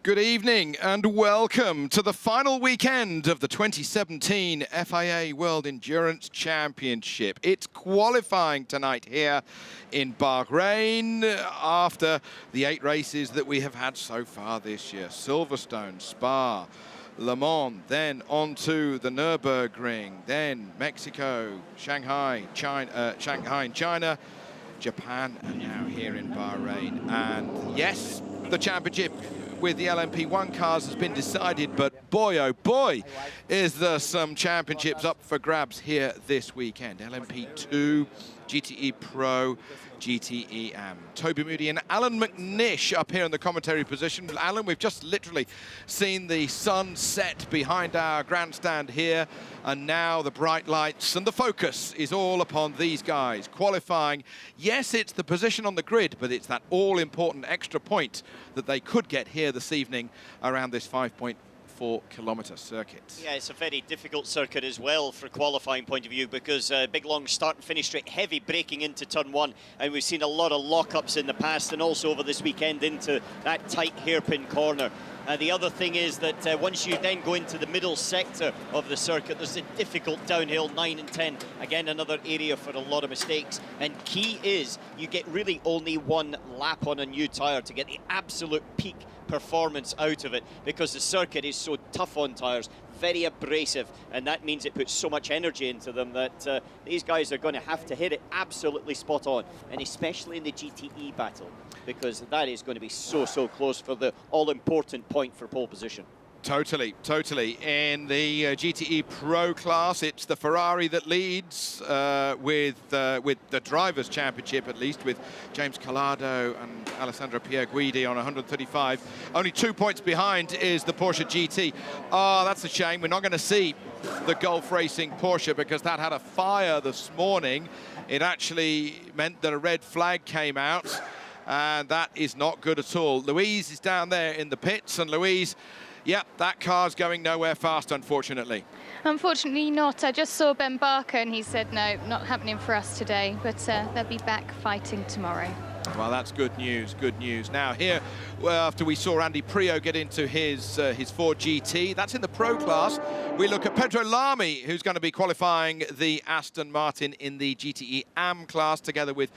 Good evening and welcome to the final weekend of the 2017 FIA World Endurance Championship. It's qualifying tonight here in Bahrain after the 8 races that we have had so far this year. Silverstone, Spa, Le Mans, then on to the Nürburgring, then Mexico, Shanghai in China, Japan, and now here in Bahrain. And yes, the championship with the LMP1 cars has been decided, but boy, oh boy, is there some championships up for grabs here this weekend. LMP2, GTE Pro, GTE Am. Toby Moody and Alan McNish up here in the commentary position. Alan, we've just literally seen the sun set behind our grandstand here, and now the bright lights and the focus is all upon these guys qualifying. Yes, it's the position on the grid, but it's that all-important extra point that they could get here this evening around this 5.4-kilometre circuit. Yeah, it's a very difficult circuit as well for qualifying point of view, because big long start and finish straight, heavy braking into turn 1, and we've seen a lot of lockups in the past and also over this weekend into that tight hairpin corner. The other thing is that once you then go into the middle sector of the circuit, there's a difficult downhill 9 and 10. Again, another area for a lot of mistakes. And key is you get really only one lap on a new tyre to get the absolute peak performance out of it, because the circuit is so tough on tyres, very abrasive, and that means it puts so much energy into them that these guys are going to have to hit it absolutely spot on, and especially in the GTE battle, because that is going to be so close for the all-important point for pole position. Totally. In the GTE Pro class, it's the Ferrari that leads with the Drivers' Championship, at least, with James Calado and Alessandro Pierguidi on 135. Only 2 points behind is the Porsche GT. Oh, that's a shame. We're not going to see the Gulf Racing Porsche because that had a fire this morning. It actually meant that a red flag came out, and that is not good at all. Louise is down there in the pits, and Louise, yep, that car's going nowhere fast, unfortunately. Unfortunately not. I just saw Ben Barker and he said, no, not happening for us today, but they'll be back fighting tomorrow. Well, that's good news, good news. Now here, well, after we saw Andy Prio get into his Ford GT, that's in the Pro class. We look at Pedro Lamy, who's going to be qualifying the Aston Martin in the GTE Am class, together with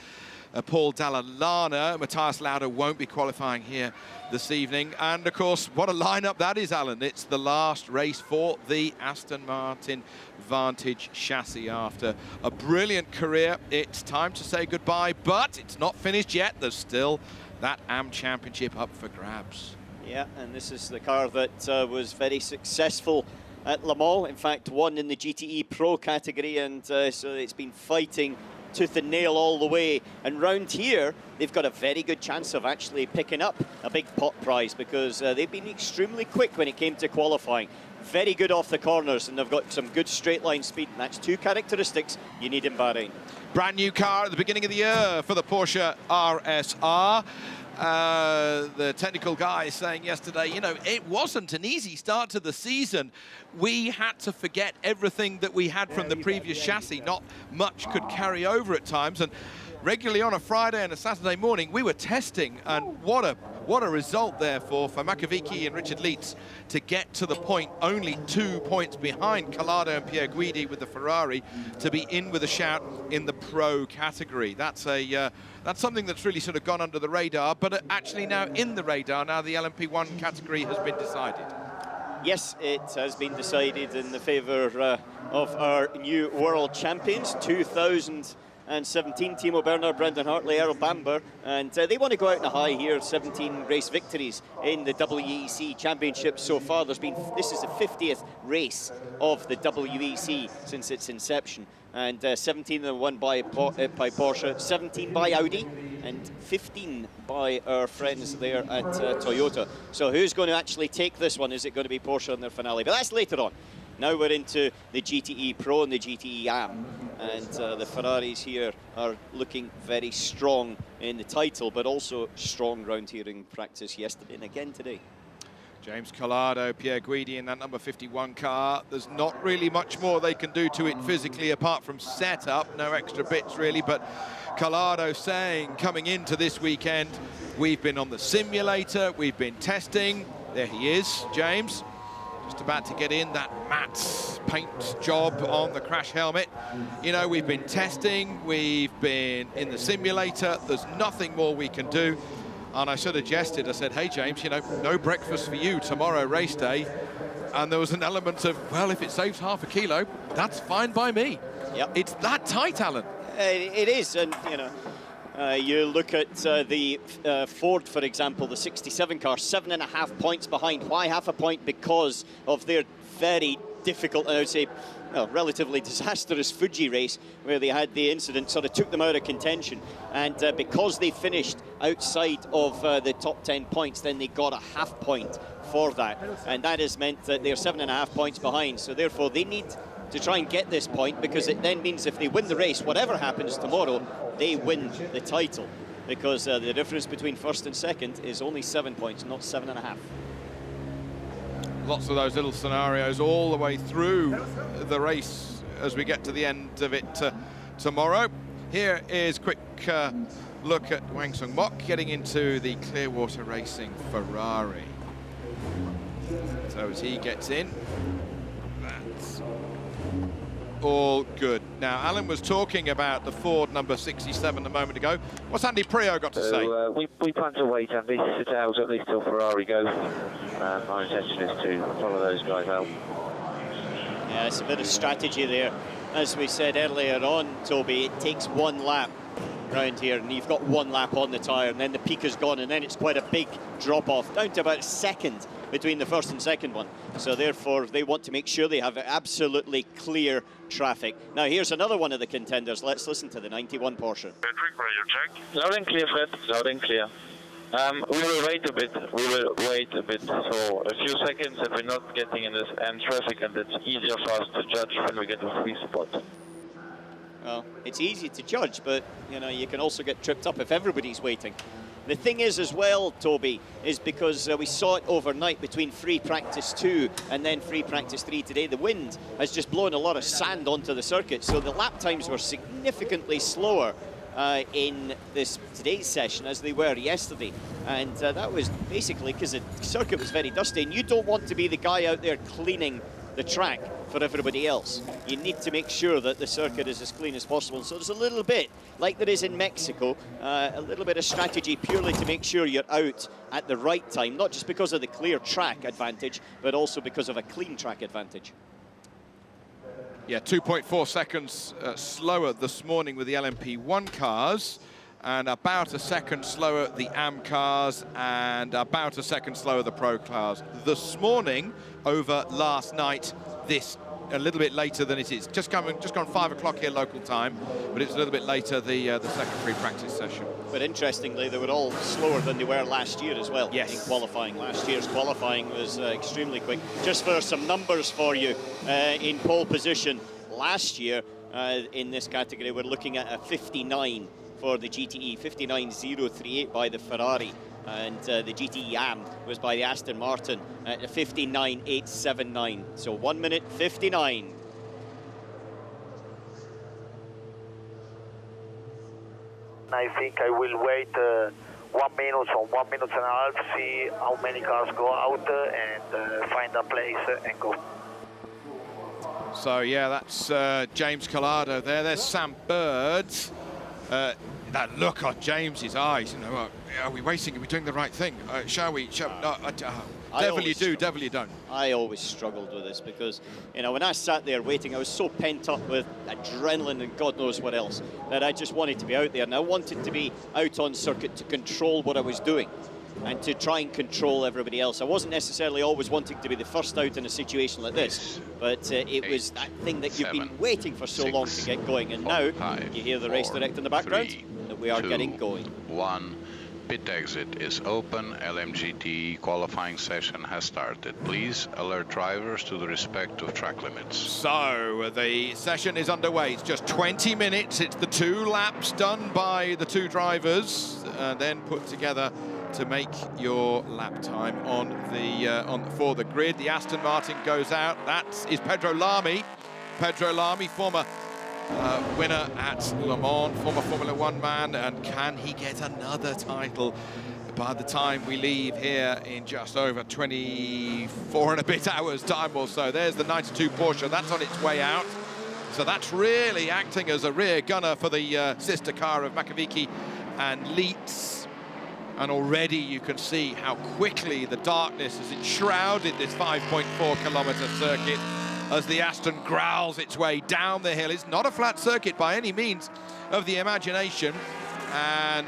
Paul Dalla Lana. Matthias Lauda won't be qualifying here this evening. And of course, what a lineup that is, Alan. It's the last race for the Aston Martin Vantage chassis. After a brilliant career, it's time to say goodbye, but it's not finished yet. There's still that Am Championship up for grabs. Yeah, and this is the car that was very successful at Le Mans. In fact, won in the GTE Pro category, and so it's been fighting tooth and nail all the way, and round here they've got a very good chance of actually picking up a big pot prize, because they've been extremely quick when it came to qualifying. Very good off the corners, and they've got some good straight line speed, and that's 2 characteristics you need in Bahrain. Brand new car at the beginning of the year for the Porsche RSR. The technical guy saying yesterday, you know, it wasn't an easy start to the season. We had to forget everything that we had from the previous chassis. Not much could carry over at times, and regularly on a Friday and a Saturday morning we were testing, and what a result therefore for Makovici and Richard Leitz to get to the point, only 2 points behind Calado and Pierguidi with the Ferrari, to be in with a shout in the Pro category. That's something that's really sort of gone under the radar, but actually now in the radar. Now the LMP1 category has been decided. Yes, it has been decided in the favour of our new world champions, 2017, Timo Werner, Brendan Hartley, Errol Bamber, and they want to go out in a high here. 17 race victories in the WEC Championship so far. This is the 50th race of the WEC since its inception, and 17 of them won by Porsche, 17 by Audi, and 15 by our friends there at Toyota. So who's going to actually take this one? Is it going to be Porsche in their finale? But that's later on. Now we're into the GTE Pro and the GTE Am, and the Ferraris here are looking very strong in the title, but also strong round here in practice yesterday and again today. James Calado, Pierguidi in that number 51 car. There's not really much more they can do to it physically apart from setup. No extra bits really, but Calado saying coming into this weekend, we've been on the simulator, we've been testing, There he is, James. Just about to get in that matte paint job on the crash helmet. You know, we've been testing, we've been in the simulator, there's nothing more we can do. And I sort of jested, I said, hey James, you know, no breakfast for you tomorrow, race day. And there was an element of, well, if it saves half a kilo, that's fine by me. Yep. It's that tight, Alan. It is, and you know, you look at the Ford, for example, the 67 car, 7.5 points behind. Why half a point? Because of their very difficult, and I would say, well, relatively disastrous Fuji race, where they had the incident, sort of took them out of contention. And because they finished outside of the top 10 points, then they got a half point for that. And that has meant that they're 7.5 points behind. So therefore, they need to try and get this point, because it then means if they win the race, whatever happens tomorrow, they win the title, because the difference between first and second is only 7 points, not 7.5. Lots of those little scenarios all the way through the race as we get to the end of it tomorrow. Here is a quick look at Wang Sung Mok getting into the Clearwater Racing Ferrari. So as he gets in, that's all good. Now, Alan was talking about the Ford number 67 a moment ago. What's Andy Prio got to say? We plan to wait, Andy, sit out at least till Ferrari go. Our intention is to follow those guys out. Yeah, it's a bit of strategy there. As we said earlier on, Toby, it takes one lap round here, and you've got one lap on the tyre, and then the peak is gone, and then it's quite a big drop-off, down to about a second between the first and second one. So therefore, they want to make sure they have absolutely clear traffic. Now, here's another one of the contenders. Let's listen to the 91 Porsche. Loud and clear, Fred. Loud and clear. We will wait a bit. So a few seconds if we're not getting in this end traffic, and it's easier for us to judge when we get a free spot. Well, it's easy to judge, but you know, you can also get tripped up if everybody's waiting. The thing is as well, Toby, is because we saw it overnight between free practice 2 and then free practice 3 today. The wind has just blown a lot of sand onto the circuit, so the lap times were significantly slower in today's session as they were yesterday. And that was basically because the circuit was very dusty, and you don't want to be the guy out there cleaning the track for everybody else. You need to make sure that the circuit is as clean as possible. So there's a little bit, like there is in Mexico, a little bit of strategy purely to make sure you're out at the right time, not just because of the clear track advantage, but also because of a clean track advantage. Yeah, 2.4 seconds slower this morning with the LMP1 cars, and about a second slower the AM cars, and about a second slower the Pro cars this morning over last night. This a little bit later than it is. Just gone 5 o'clock here local time, but it's a little bit later the second free practice session. But interestingly, they were all slower than they were last year as well. Yes. In qualifying. Last year's qualifying was extremely quick. Just for some numbers for you, in pole position last year in this category, we're looking at a 59 for the GTE, 59.038 by the Ferrari. And the GTE AM was by the Aston Martin at 59.879. So 1 minute 59. I think I will wait 1 minute or 1 minute and a half, see how many cars go out and find a place and go. So yeah, that's James Collado there. There's Sam Bird. That look on James's eyes, you know, are we racing? Are we doing the right thing? Shall we? No, devil you do, devil you don't. I always struggled with this because, you know, when I sat there waiting, I was so pent up with adrenaline and God knows what else that I just wanted to be out there, and I wanted to be out on circuit to control what I was doing and to try and control everybody else. I wasn't necessarily always wanting to be the first out in a situation like this, but it was that thing that you've been waiting for so long to get going, and now you hear the race direct in the background that we are getting going. 1. Pit exit is open. LMGT qualifying session has started. Please alert drivers to the respect of track limits. So the session is underway. It's just 20 minutes. It's the 2 laps done by the 2 drivers, then put together to make your lap time on the for the grid. The Aston Martin goes out. That is Pedro Lamy. Pedro Lamy, former winner at Le Mans, former Formula One man, and can he get another title by the time we leave here in just over 24 and a bit hours time or so? There's the 92 Porsche, that's on its way out. So that's really acting as a rear gunner for the sister car of Makovici and Leitz. And already you can see how quickly the darkness has enshrouded this 5.4-kilometre circuit as the Aston growls its way down the hill. It's not a flat circuit by any means of the imagination. And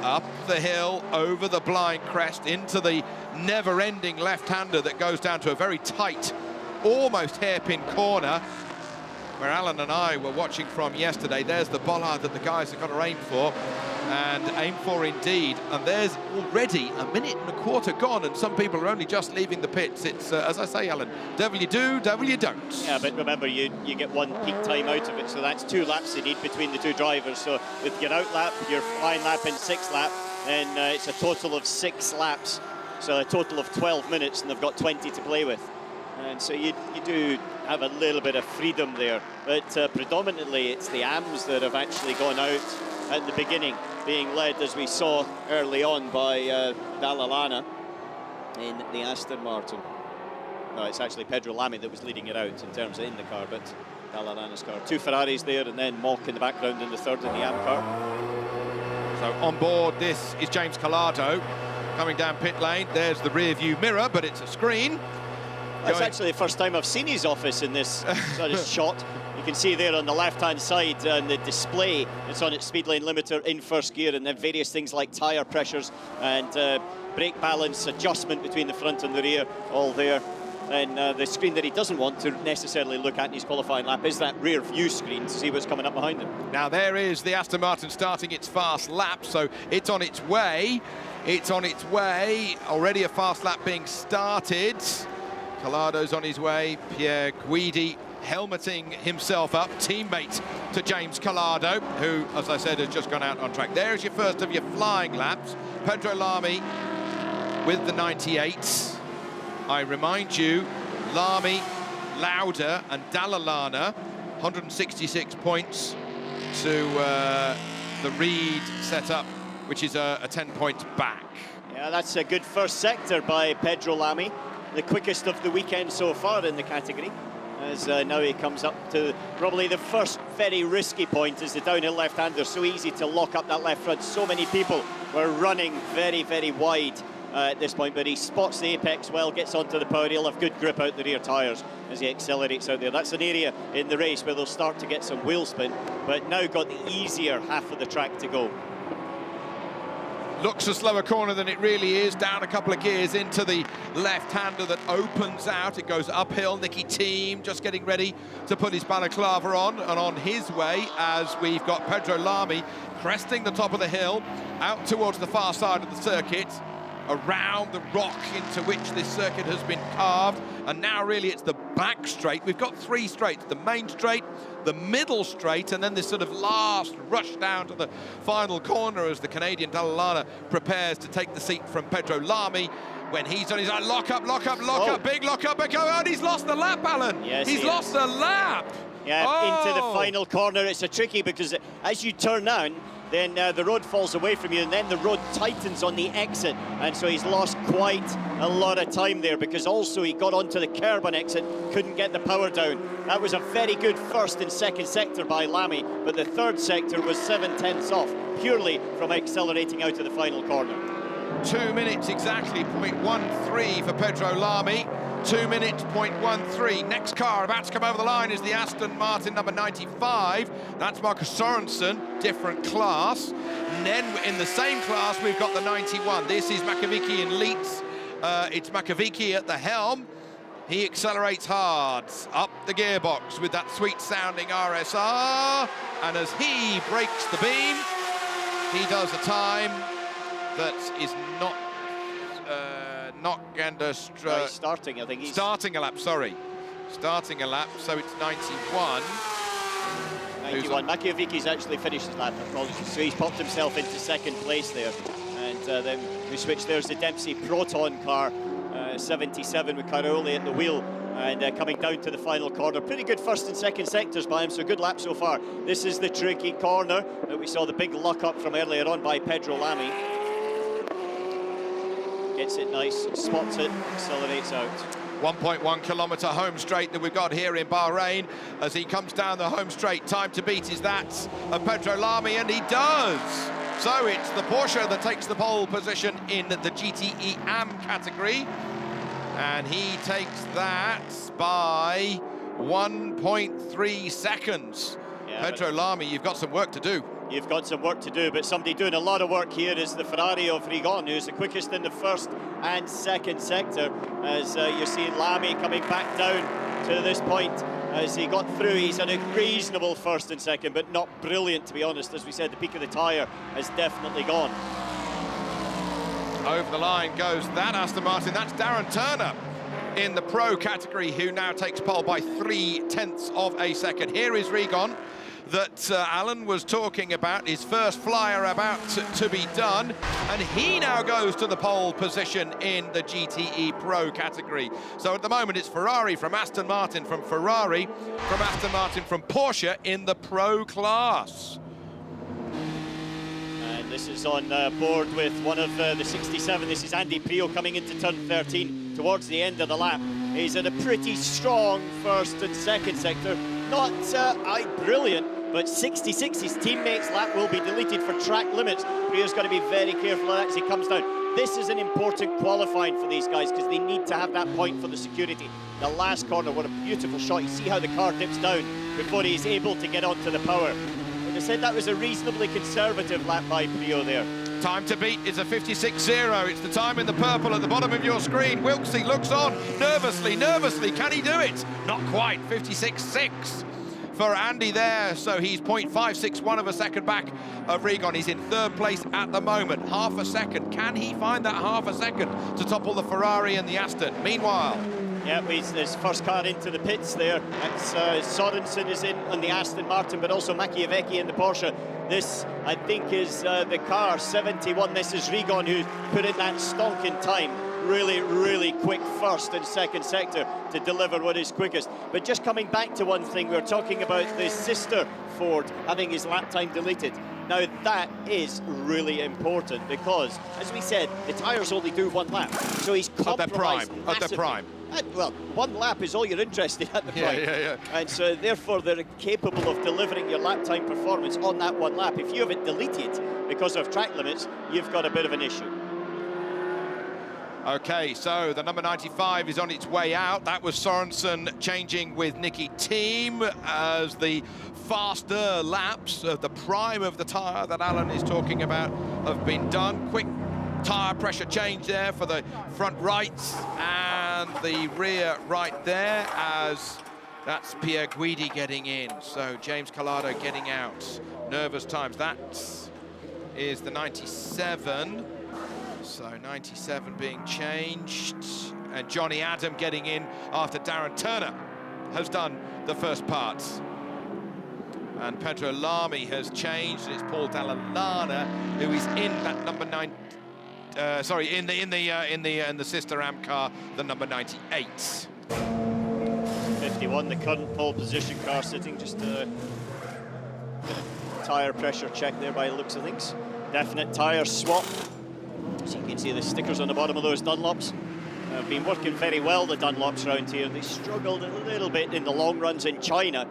up the hill, over the blind crest, into the never-ending left-hander that goes down to a very tight, almost hairpin corner, where Alan and I were watching from yesterday. There's the bollard that the guys have got to aim for, and aim for indeed. And there's already a minute and a quarter gone, and some people are only just leaving the pits. It's, as I say, Alan, devil you do, devil you don't. Yeah, but remember, you get one peak time out of it, so that's 2 laps you need between the two drivers. So with your out lap, your flying lap, and 6th lap, then it's a total of 6 laps. So a total of 12 minutes, and they've got 20 to play with. And so you do have a little bit of freedom there, but predominantly it's the AMs that have actually gone out at the beginning, being led, as we saw early on, by Dalla Lana in the Aston Martin. No, it's actually Pedro Lamy that was leading it out in terms of in the car, but Dalla Lana's car. 2 Ferraris there, and then Mock in the background in the 3rd in the AM car. So on board, this is James Collado coming down pit lane. There's the rear view mirror, but it's a screen. That's actually the first time I've seen his office in this sort of shot. You can see there on the left-hand side and the display, it's on its speed lane limiter in 1st gear, and then various things like tyre pressures and brake balance adjustment between the front and the rear, all there. And the screen that he doesn't want to necessarily look at in his qualifying lap is that rear view screen to see what's coming up behind him. Now there is the Aston Martin starting its fast lap, so it's on its way. It's on its way. Already a fast lap being started. Collado's on his way. Pierre Guidi helmeting himself up, teammate to James Collado, who, as I said, has just gone out on track. There's your first of your flying laps. Pedro Lamy with the 98. I remind you, Lamy, Lauda and Dalla Lana, 166 points to the Reed setup, which is a 10-point back. Yeah, that's a good first sector by Pedro Lamy. The quickest of the weekend so far in the category, as now he comes up to probably the first very risky point, is the downhill left-hander. So easy to lock up that left front. So many people were running very, very wide at this point, but he spots the apex well, gets onto the power. He'll have good grip out the rear tyres as he accelerates out there. That's an area in the race where they'll start to get some wheel spin, but now got the easier half of the track to go. Looks a slower corner than it really is, down a couple of gears into the left-hander that opens out. It goes uphill. Nicky Thiem just getting ready to put his balaclava on, and on his way as we've got Pedro Lamy cresting the top of the hill out towards the far side of the circuit, around the rock into which this circuit has been carved, and now really it's the back straight. We've got 3 straights, the main straight, the middle straight, and then this sort of last rush down to the final corner as the Canadian Dalla Lana prepares to take the seat from Pedro Lamy when he's on his own. Lock up, big lock up, and he's lost the lap, Alan. Yes, he's lost the lap. Yeah, into the final corner. It's a tricky, because as you turn down, then the road falls away from you, and then the road tightens on the exit, and so he's lost quite a lot of time there, because also he got onto the curb on exit, couldn't get the power down. That was a very good 1st and 2nd sector by Lamy, but the 3rd sector was 7/10 off, purely from accelerating out of the final corner. 2 minutes exactly, 0.13 for Pedro Lamy. 2 minutes, 0.13. Next car about to come over the line is the Aston Martin number 95. That's Marcus Sorensen, different class. And then in the same class, we've got the 91. This is Makovici and Leitz. It's Makovici at the helm. He accelerates hard up the gearbox with that sweet-sounding RSR. And as he breaks the beam, he does a time that is not starting, I think he's starting a lap, sorry. Starting a lap, so it's 91. 91. Makiavicki's actually finished his lap, apologies. So he's popped himself into 2nd place there. And then we switch, there's the Dempsey Proton car, 77 with Caroli at the wheel. and coming down to the final corner. Pretty good first and second sectors by him, so good lap so far. This is the tricky corner that we saw the big luck up from earlier on by Pedro Lamy. Gets it nice, spots it, accelerates out. 1.1 kilometre home straight that we've got here in Bahrain as he comes down the home straight. Time to beat is that of Pedro Lamy, and he does. So it's the Porsche that takes the pole position in the GTE AM category, and he takes that by 1.3 seconds. Yeah, Pedro Lamy, you've got some work to do. You've got some work to do, but somebody doing a lot of work here is the Ferrari of Rigon, who's the quickest in the first and second sector. As you're seeing Lamy coming back down to this point. As he got through, he's had a reasonable first and second, but not brilliant, to be honest. As we said, the peak of the tyre has definitely gone. Over the line goes that Aston Martin. That's Darren Turner in the pro category, who now takes pole by 0.3 of a second. Here is Rigon that Alan was talking about, his first flyer about to be done, and he now goes to the pole position in the GTE Pro category. So at the moment it's Ferrari from Aston Martin from Ferrari, from Aston Martin from Porsche in the Pro class. And this is on board with one of the 67. This is Andy Prio coming into turn 13 towards the end of the lap. He's at a pretty strong first and second sector. Not brilliant, but 66, his teammates' lap will be deleted for track limits. Prio's got to be very careful of that as he comes down. This is an important qualifying for these guys because they need to have that point for the security. The last corner, what a beautiful shot. You see how the car dips down before he's able to get onto the power. But I said that was a reasonably conservative lap by Prio there. Time to beat is a 56.0. It's the time in the purple at the bottom of your screen. Wilksey looks on nervously. Can he do it? Not quite. 56.6 for Andy there. So he's 0.561 of a second back of Rigon. He's in third place at the moment. Half a second. Can he find that half a second to topple the Ferrari and the Aston? Meanwhile, yeah, his first car into the pits there. That's Sorensen is in on the Aston Martin, but also Machiavecchi in the Porsche. This, I think, is the car 71. This is Rigon who put in that stonking time. Really, really quick first and second sector to deliver what is quickest. But just coming back to one thing, we were talking about the sister Ford having his lap time deleted. Now that is really important because, as we said, the tyres only do one lap. So he's compromised massively. At their prime. Well, one lap is all you're interested at the prime. Yeah. And so therefore they're capable of delivering your lap time performance on that one lap. If you have it deleted because of track limits, you've got a bit of an issue. Okay, so the number 95 is on its way out. That was Sorensen changing with Nicky Thiem as the faster laps of the prime of the tyre that Alan is talking about have been done. Quick tyre pressure change there for the front right and the rear right there, as that's Pierre Guidi getting in. So James Collado getting out. Nervous times. That is the 97. So 97 being changed, and Johnny Adam getting in after Darren Turner has done the first part. And Pedro Lamy has changed, and it's Paul Dall'Anna who is in that number 9. In the sister AM car, the number 98. 51, the current pole position car sitting just a tyre pressure check there by the looks of things. Definite tyre swap. So you can see the stickers on the bottom of those Dunlops. Have been working very well, the Dunlops around here. They struggled a little bit in the long runs in China,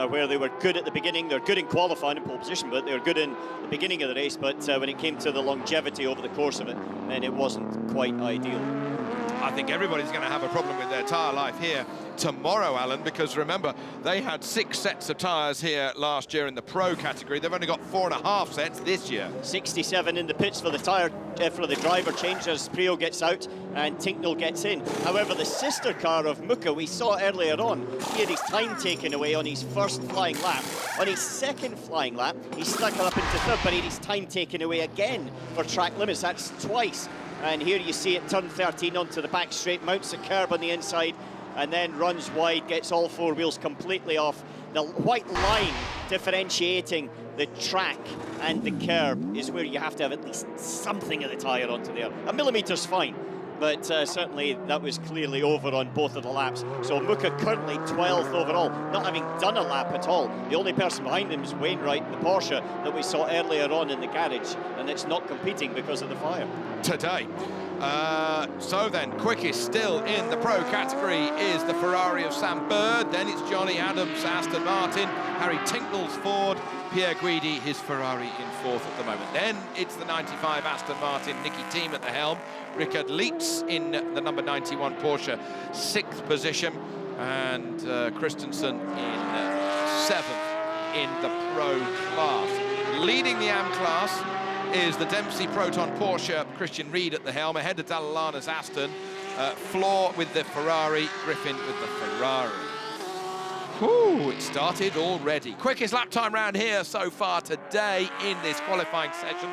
where they were good at the beginning. They're good in qualifying and pole position, but they were good in the beginning of the race. But when it came to the longevity over the course of it, then it wasn't quite ideal. I think everybody's going to have a problem with their tyre life here tomorrow, Alan, because remember, they had 6 sets of tyres here last year in the pro category. They've only got 4.5 sets this year. 67 in the pits for the tyre, for the driver change as Prio gets out and Tinknell gets in. However, the sister car of Muka, we saw earlier on, he had his time taken away on his first flying lap. On his second flying lap, he stuck it up into third, but he had his time taken away again for track limits. That's twice. And here you see it, turn 13 onto the back straight, mounts a curb on the inside, and then runs wide, gets all 4 wheels completely off. The white line differentiating the track and the curb is where you have to have at least something of the tyre onto there. A millimetre's fine, but certainly that was clearly over on both of the laps. So Muka currently 12th overall, not having done a lap at all. The only person behind him is Wainwright, the Porsche that we saw earlier on in the garage, and it's not competing because of the fire. Today. So then, quickest still in the Pro category is the Ferrari of Sam Bird. Then it's Johnny Adams, Aston Martin, Harry Tinknell's Ford, Pierre Guidi, his Ferrari in 4th at the moment. Then it's the 95 Aston Martin, Nicky Thiem at the helm, Richard Lietz in the number 91 Porsche, 6th position, and Christensen in 7th in the Pro class. Leading the AM class is the Dempsey Proton Porsche, Christian Reed at the helm, ahead of Dallalana's Aston, Floor with the Ferrari, Griffin with the Ferrari. Whew, it started already. Quickest lap time round here so far today in this qualifying session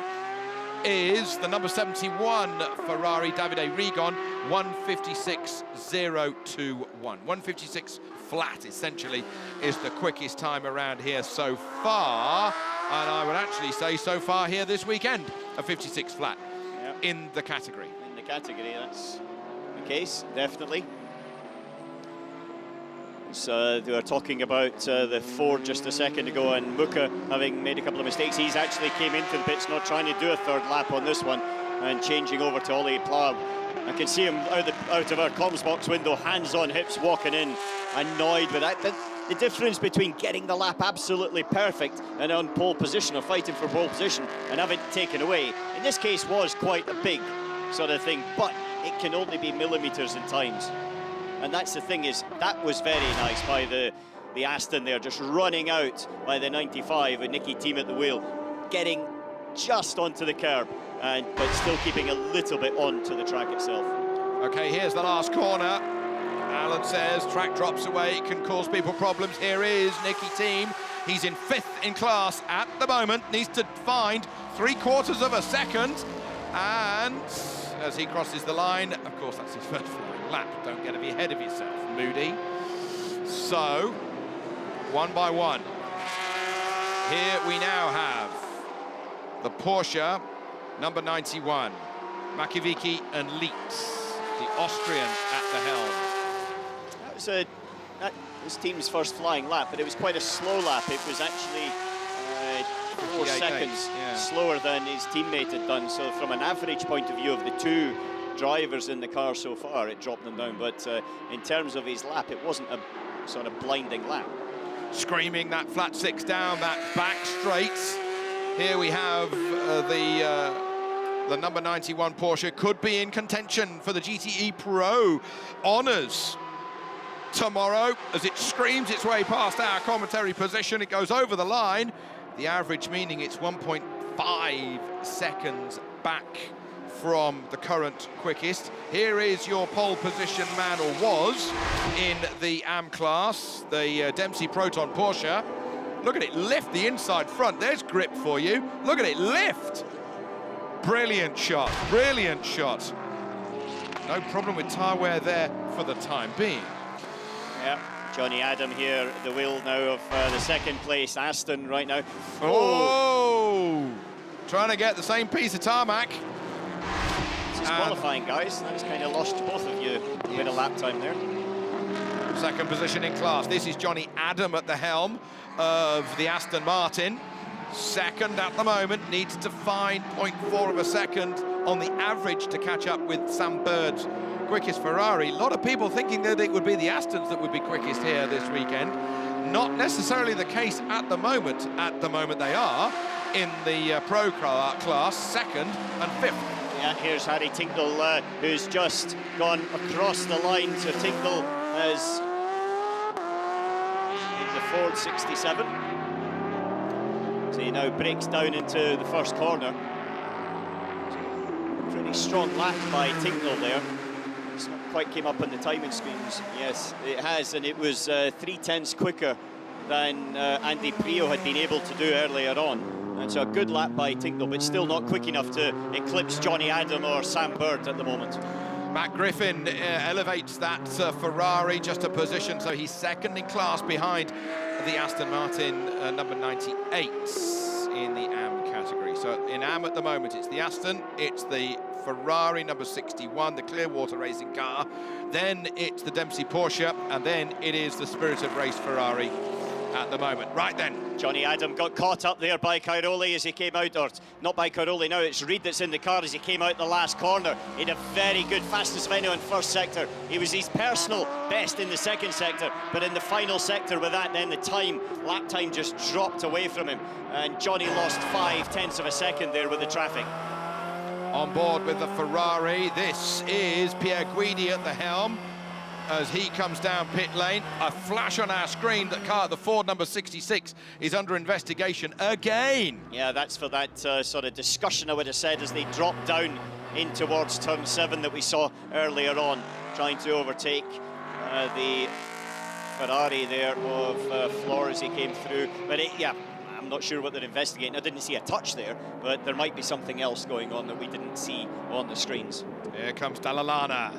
is the number 71 Ferrari, Davide Rigon, 1:56.021. 1:56 flat, essentially, is the quickest time around here so far. And I would actually say so far here this weekend, a 56 flat in the category. In the category, that's the case, definitely. So they were talking about the Ford just a second ago, and Muka having made a couple of mistakes. He's actually came into the pits not trying to do a third lap on this one and changing over to Ollie Plab. I can see him out of our comms box window, hands on hips, walking in, annoyed with that. The difference between getting the lap absolutely perfect and on pole position or fighting for pole position and having it taken away, in this case was quite a big sort of thing, but it can only be millimetres in times. And that's the thing, is that was very nice by the Aston there, just running out by the 95 with Nicky Thiem at the wheel, getting just onto the curb, but still keeping a little bit onto the track itself. Okay, here's the last corner. Alan says track drops away, it can cause people problems. Here is Nicky Thiem. He's in 5th in class at the moment, needs to find 3/4 of a second. And as he crosses the line, of course, that's his first flying lap. Don't get to be ahead of yourself, Moody. So, one by one. Here we now have the Porsche, number 91, Makiewicz and Lietz, the Austrian at the helm. That was his team's first flying lap, but it was quite a slow lap. It was actually 4 seconds slower than his teammate had done. So from an average point of view of the two drivers in the car so far, it dropped them down. But in terms of his lap, it wasn't a sort of blinding lap. Screaming that flat 6 down, that back straight. Here we have the number 91 Porsche could be in contention for the GTE Pro honours tomorrow as it screams its way past our commentary position. It goes over the line, the average meaning it's 1.5 seconds back from the current quickest. Here is your pole position man, or was, in the AM class, the Dempsey Proton Porsche. Look at it lift the inside front. There's grip for you. Look at it lift. Brilliant shot, brilliant shot. No problem with tyre wear there for the time being. Yeah, Johnny Adam here at the wheel now of the second place Aston right now. Oh! Trying to get the same piece of tarmac. This is qualifying, guys. That's kind of lost both of you a bit of lap time there. Second position in class. This is Johnny Adam at the helm of the Aston Martin. Second at the moment, needs to find 0.4 of a second on the average to catch up with Sam Bird's quickest Ferrari. A lot of people thinking that it would be the Astons that would be quickest here this weekend. Not necessarily the case at the moment. At the moment they are in the Pro class, 2nd and 5th. Yeah, here's Harry Tinknell, who's just gone across the line. So Tinknell has the Ford 67. So he now breaks down into the first corner. Pretty strong lap by Tinknell there. It's not quite came up on the timing screens. Yes, it has, and it was 3/10 quicker than Andy Prio had been able to do earlier on. And so a good lap by Tinknell, but still not quick enough to eclipse Johnny Adam or Sam Bird at the moment. Matt Griffin elevates that Ferrari just a position, so he's second in class behind the Aston Martin number 98 in the AM category. So in AM at the moment, it's the Aston, it's the Ferrari number 61, the Clearwater racing car. Then it's the Dempsey Porsche, and then it is the Spirit of Race Ferrari at the moment. Right then. Johnny Adam got caught up there by Cairoli as he came out, or not by Cairoli now, it's Reid that's in the car as he came out the last corner. He had a very good fastest of anyone in first sector. He was his personal best in the second sector, but in the final sector with that, then the time, lap time just dropped away from him. And Johnny lost 5/10 of a second there with the traffic. On board with the Ferrari, this is Pierre Guidi at the helm as he comes down pit lane. A flash on our screen that car, the Ford number 66, is under investigation again. Yeah, that's for that sort of discussion, I would have said, as they dropped down in towards turn 7 that we saw earlier on, trying to overtake the Ferrari there of Floor as he came through. But yeah, I'm not sure what they're investigating. I didn't see a touch there, but there might be something else going on that we didn't see on the screens. Here comes Dalla Lana,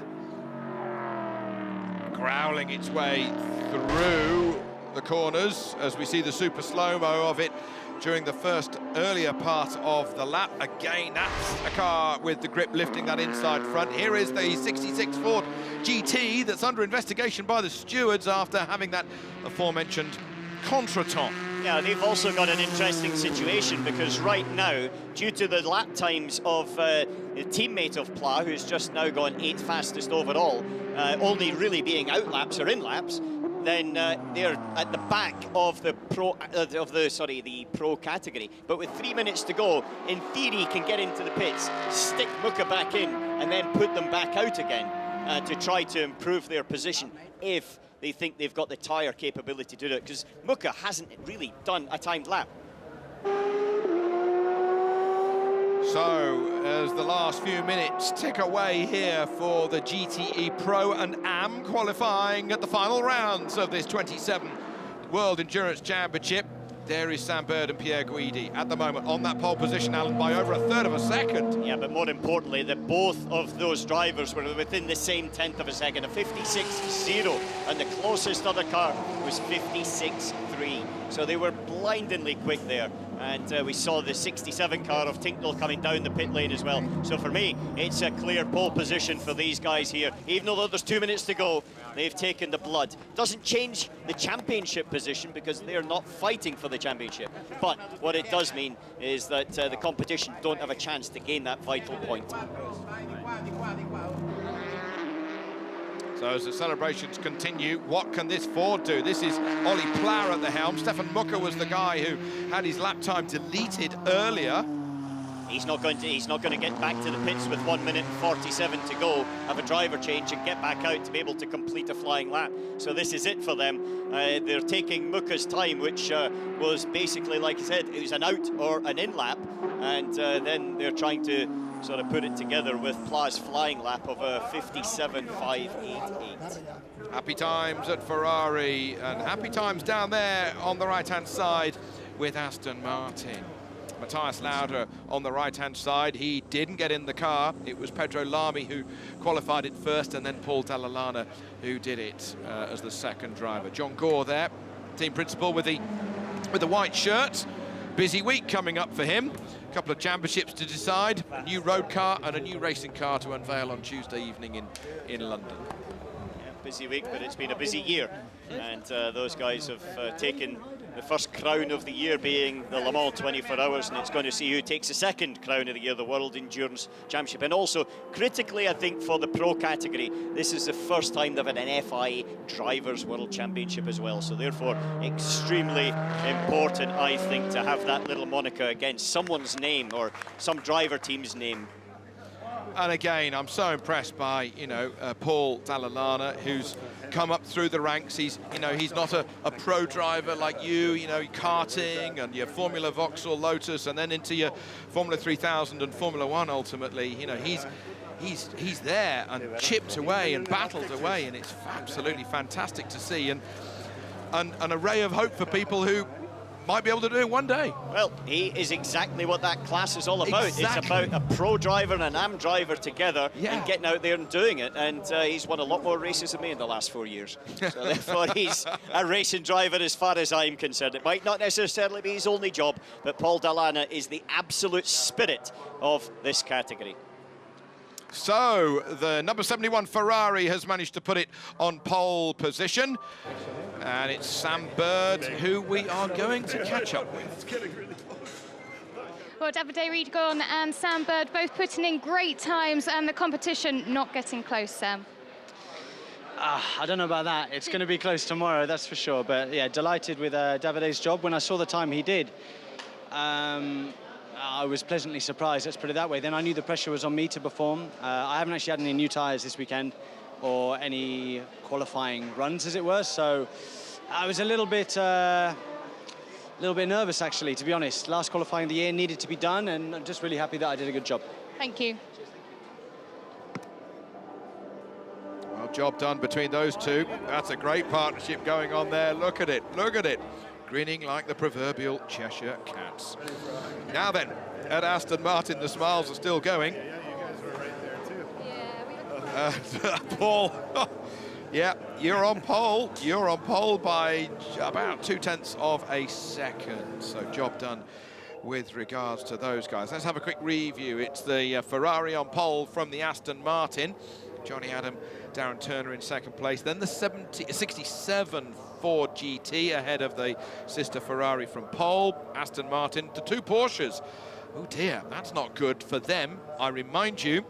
growling its way through the corners as we see the super slow-mo of it during the first earlier part of the lap. Again, that's a car with the grip lifting that inside front. Here is the 66 Ford GT that's under investigation by the stewards after having that aforementioned contretemps. Yeah, they've also got an interesting situation because right now, due to the lap times of the teammate of Pla, who's just now gone 8th fastest overall, only really being out laps or in laps, then they're at the back of the pro category. But with 3 minutes to go, in theory, can get into the pits, stick Muka back in, and then put them back out again to try to improve their position if they think they've got the tyre capability to do it, because Muka hasn't really done a timed lap. So, as the last few minutes tick away here for the GTE Pro and AM qualifying at the final rounds of this 27 World Endurance Championship, there is Sam Bird and Pierre Guidi at the moment on that pole position, Alan, by over 1/3 of a second. Yeah, but more importantly, that both of those drivers were within the same 10th of a second, a 56.0, and the closest other car was 56.3. So they were blindingly quick there. And we saw the 67 car of Tinknell coming down the pit lane as well. So for me, it's a clear pole position for these guys here. Even though there's 2 minutes to go, they've taken the blood. Doesn't change the championship position because they're not fighting for the championship. But what it does mean is that the competition don't have a chance to gain that vital point. So as the celebrations continue, what can this Ford do? This is Ollie Plower at the helm. Stefan Muka was the guy who had his lap time deleted earlier. He's not going to get back to the pits with 1 minute and 47 to go, have a driver change and get back out to be able to complete a flying lap. So this is it for them. They're taking Muka's time, which was basically, like I said, it was an out or an in lap, and then they're trying to sort of put it together with Pla's flying lap of a 57.588. Happy times at Ferrari and happy times down there on the right-hand side with Aston Martin. Matthias Lauda on the right-hand side, he didn't get in the car. It was Pedro Lamy who qualified it first, and then Paul Dalla Lana who did it as the second driver. John Gore there, team principal with the white shirt. Busy week coming up for him. A couple of championships to decide, a new road car and a new racing car to unveil on Tuesday evening in London. Yeah, busy week, but it's been a busy year. And those guys have taken the first crown of the year being the Le Mans 24 Hours, and it's going to see who takes the second crown of the year, the World Endurance Championship. And also, critically, I think for the pro category, this is the first time they've had an FIA Drivers' World Championship as well. So therefore, extremely important, I think, to have that little moniker against someone's name or some driver team's name. And again, I'm so impressed by, Paul Dalla Lana, who's come up through the ranks. He's not a pro driver like you, karting and your Formula Vauxhall Lotus and then into your Formula 3000 and Formula 1 ultimately. He's there and chipped away and battled away, and it's absolutely fantastic to see. And an array of hope for people who might be able to do it one day. Well, he is exactly what that class is all about. Exactly. It's about a pro driver and an AM driver together and getting out there and doing it. And he's won a lot more races than me in the last 4 years. So therefore, he's a racing driver as far as I'm concerned. It might not necessarily be his only job, but Paul Dalla Lana is the absolute spirit of this category. So the number 71 Ferrari has managed to put it on pole position. And it's Sam Bird who we are going to catch up with. Well, Davide Rigon and Sam Bird both putting in great times and the competition not getting close, Sam. I don't know about that. It's going to be close tomorrow, that's for sure. But yeah, delighted with Davide's job. When I saw the time he did, I was pleasantly surprised, let's put it that way. Then I knew the pressure was on me to perform. I haven't actually had any new tyres this weekend or any qualifying runs, as it were. So I was a little bit nervous, actually, to be honest. Last qualifying of the year needed to be done, and I'm just really happy that I did a good job. Thank you. Well, job done between those two. That's a great partnership going on there. Look at it, look at it. Grinning like the proverbial Cheshire Cats. Now then, at Aston Martin, the smiles are still going. Yeah, you guys were right there, too. Yeah, Paul, yeah, you're on pole. You're on pole by about 0.2 of a second. So job done with regards to those guys. Let's have a quick review. It's the Ferrari on pole from the Aston Martin. Johnny Adam, Darren Turner in second place. Then the 67 Ford GT ahead of the sister Ferrari from pole. Aston Martin to 2 Porsches. Oh dear, that's not good for them. I remind you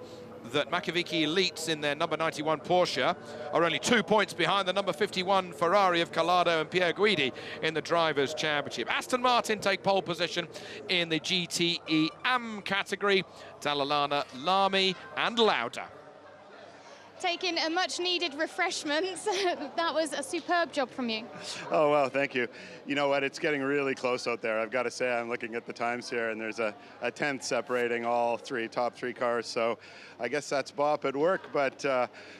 that Makovici Elites in their number 91 Porsche are only 2 points behind the number 51 Ferrari of Collado and Pierre Guidi in the Drivers' Championship. Aston Martin take pole position in the GTE AM category. Dalalana, Lamy and Lauda. taking a much-needed refreshment. That was a superb job from you. Oh, well, thank you. You know what, it's getting really close out there. I've got to say, I'm looking at the times here, and there's a 10th separating all top three cars, so I guess that's bop at work, but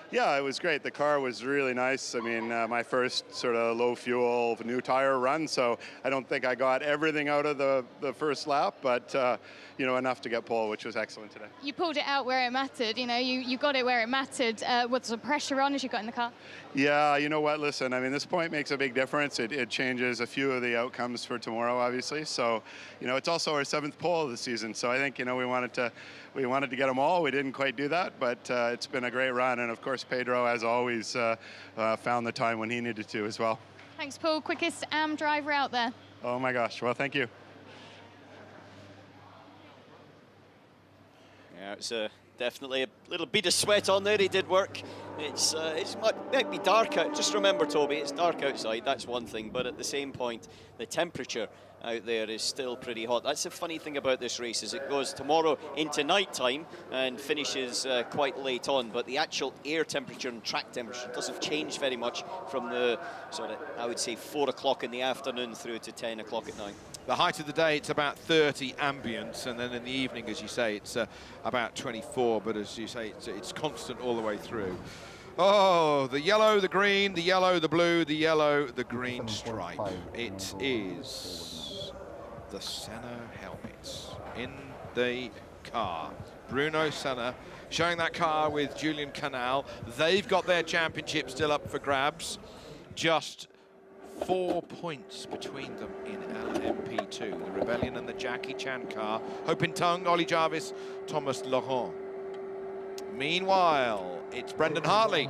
yeah, it was great. The car was really nice. I mean, my first sort of low-fuel, new tire run, so I don't think I got everything out of the first lap, but you know, enough to get pole, which was excellent today. You pulled it out where it mattered, you know, you got it where it mattered. Was the pressure on as you got in the car? Yeah, you know what, listen, I mean, this point makes a big difference. It changes a few of the outcomes for tomorrow, obviously, so, you know, it's also our 7th pole of the season, so I think, you know, we wanted to get them all. We didn't quite do that, but it's been a great run, and of course, Pedro, as always, found the time when he needed to as well. Thanks, Paul. Quickest AM driver out there. Oh my gosh, well, thank you. Yeah, it's definitely a little bit of sweat on there. He did work. It might be dark out. Just remember, Toby, it's dark outside. That's one thing. But at the same point, the temperature out there is still pretty hot. That's the funny thing about this race, is it goes tomorrow into night time and finishes quite late on. But the actual air temperature and track temperature doesn't change very much from the sort of, I would say, 4 o'clock in the afternoon through to 10 o'clock at night. The height of the day, it's about 30 ambient, and then in the evening, as you say, it's about 24, but as you say, it's constant all the way through. Oh, the yellow, the green, the yellow, the blue, the yellow, the green stripe. It is the Senna helmets in the car. Bruno Senna showing that car with Julian Canal. They've got their championship still up for grabs. Just 4 points between them in LMP2. The Rebellion and the Jackie Chan car. Hoping Tung, Ollie Jarvis, Thomas Laurent. Meanwhile, it's Brendan Hartley,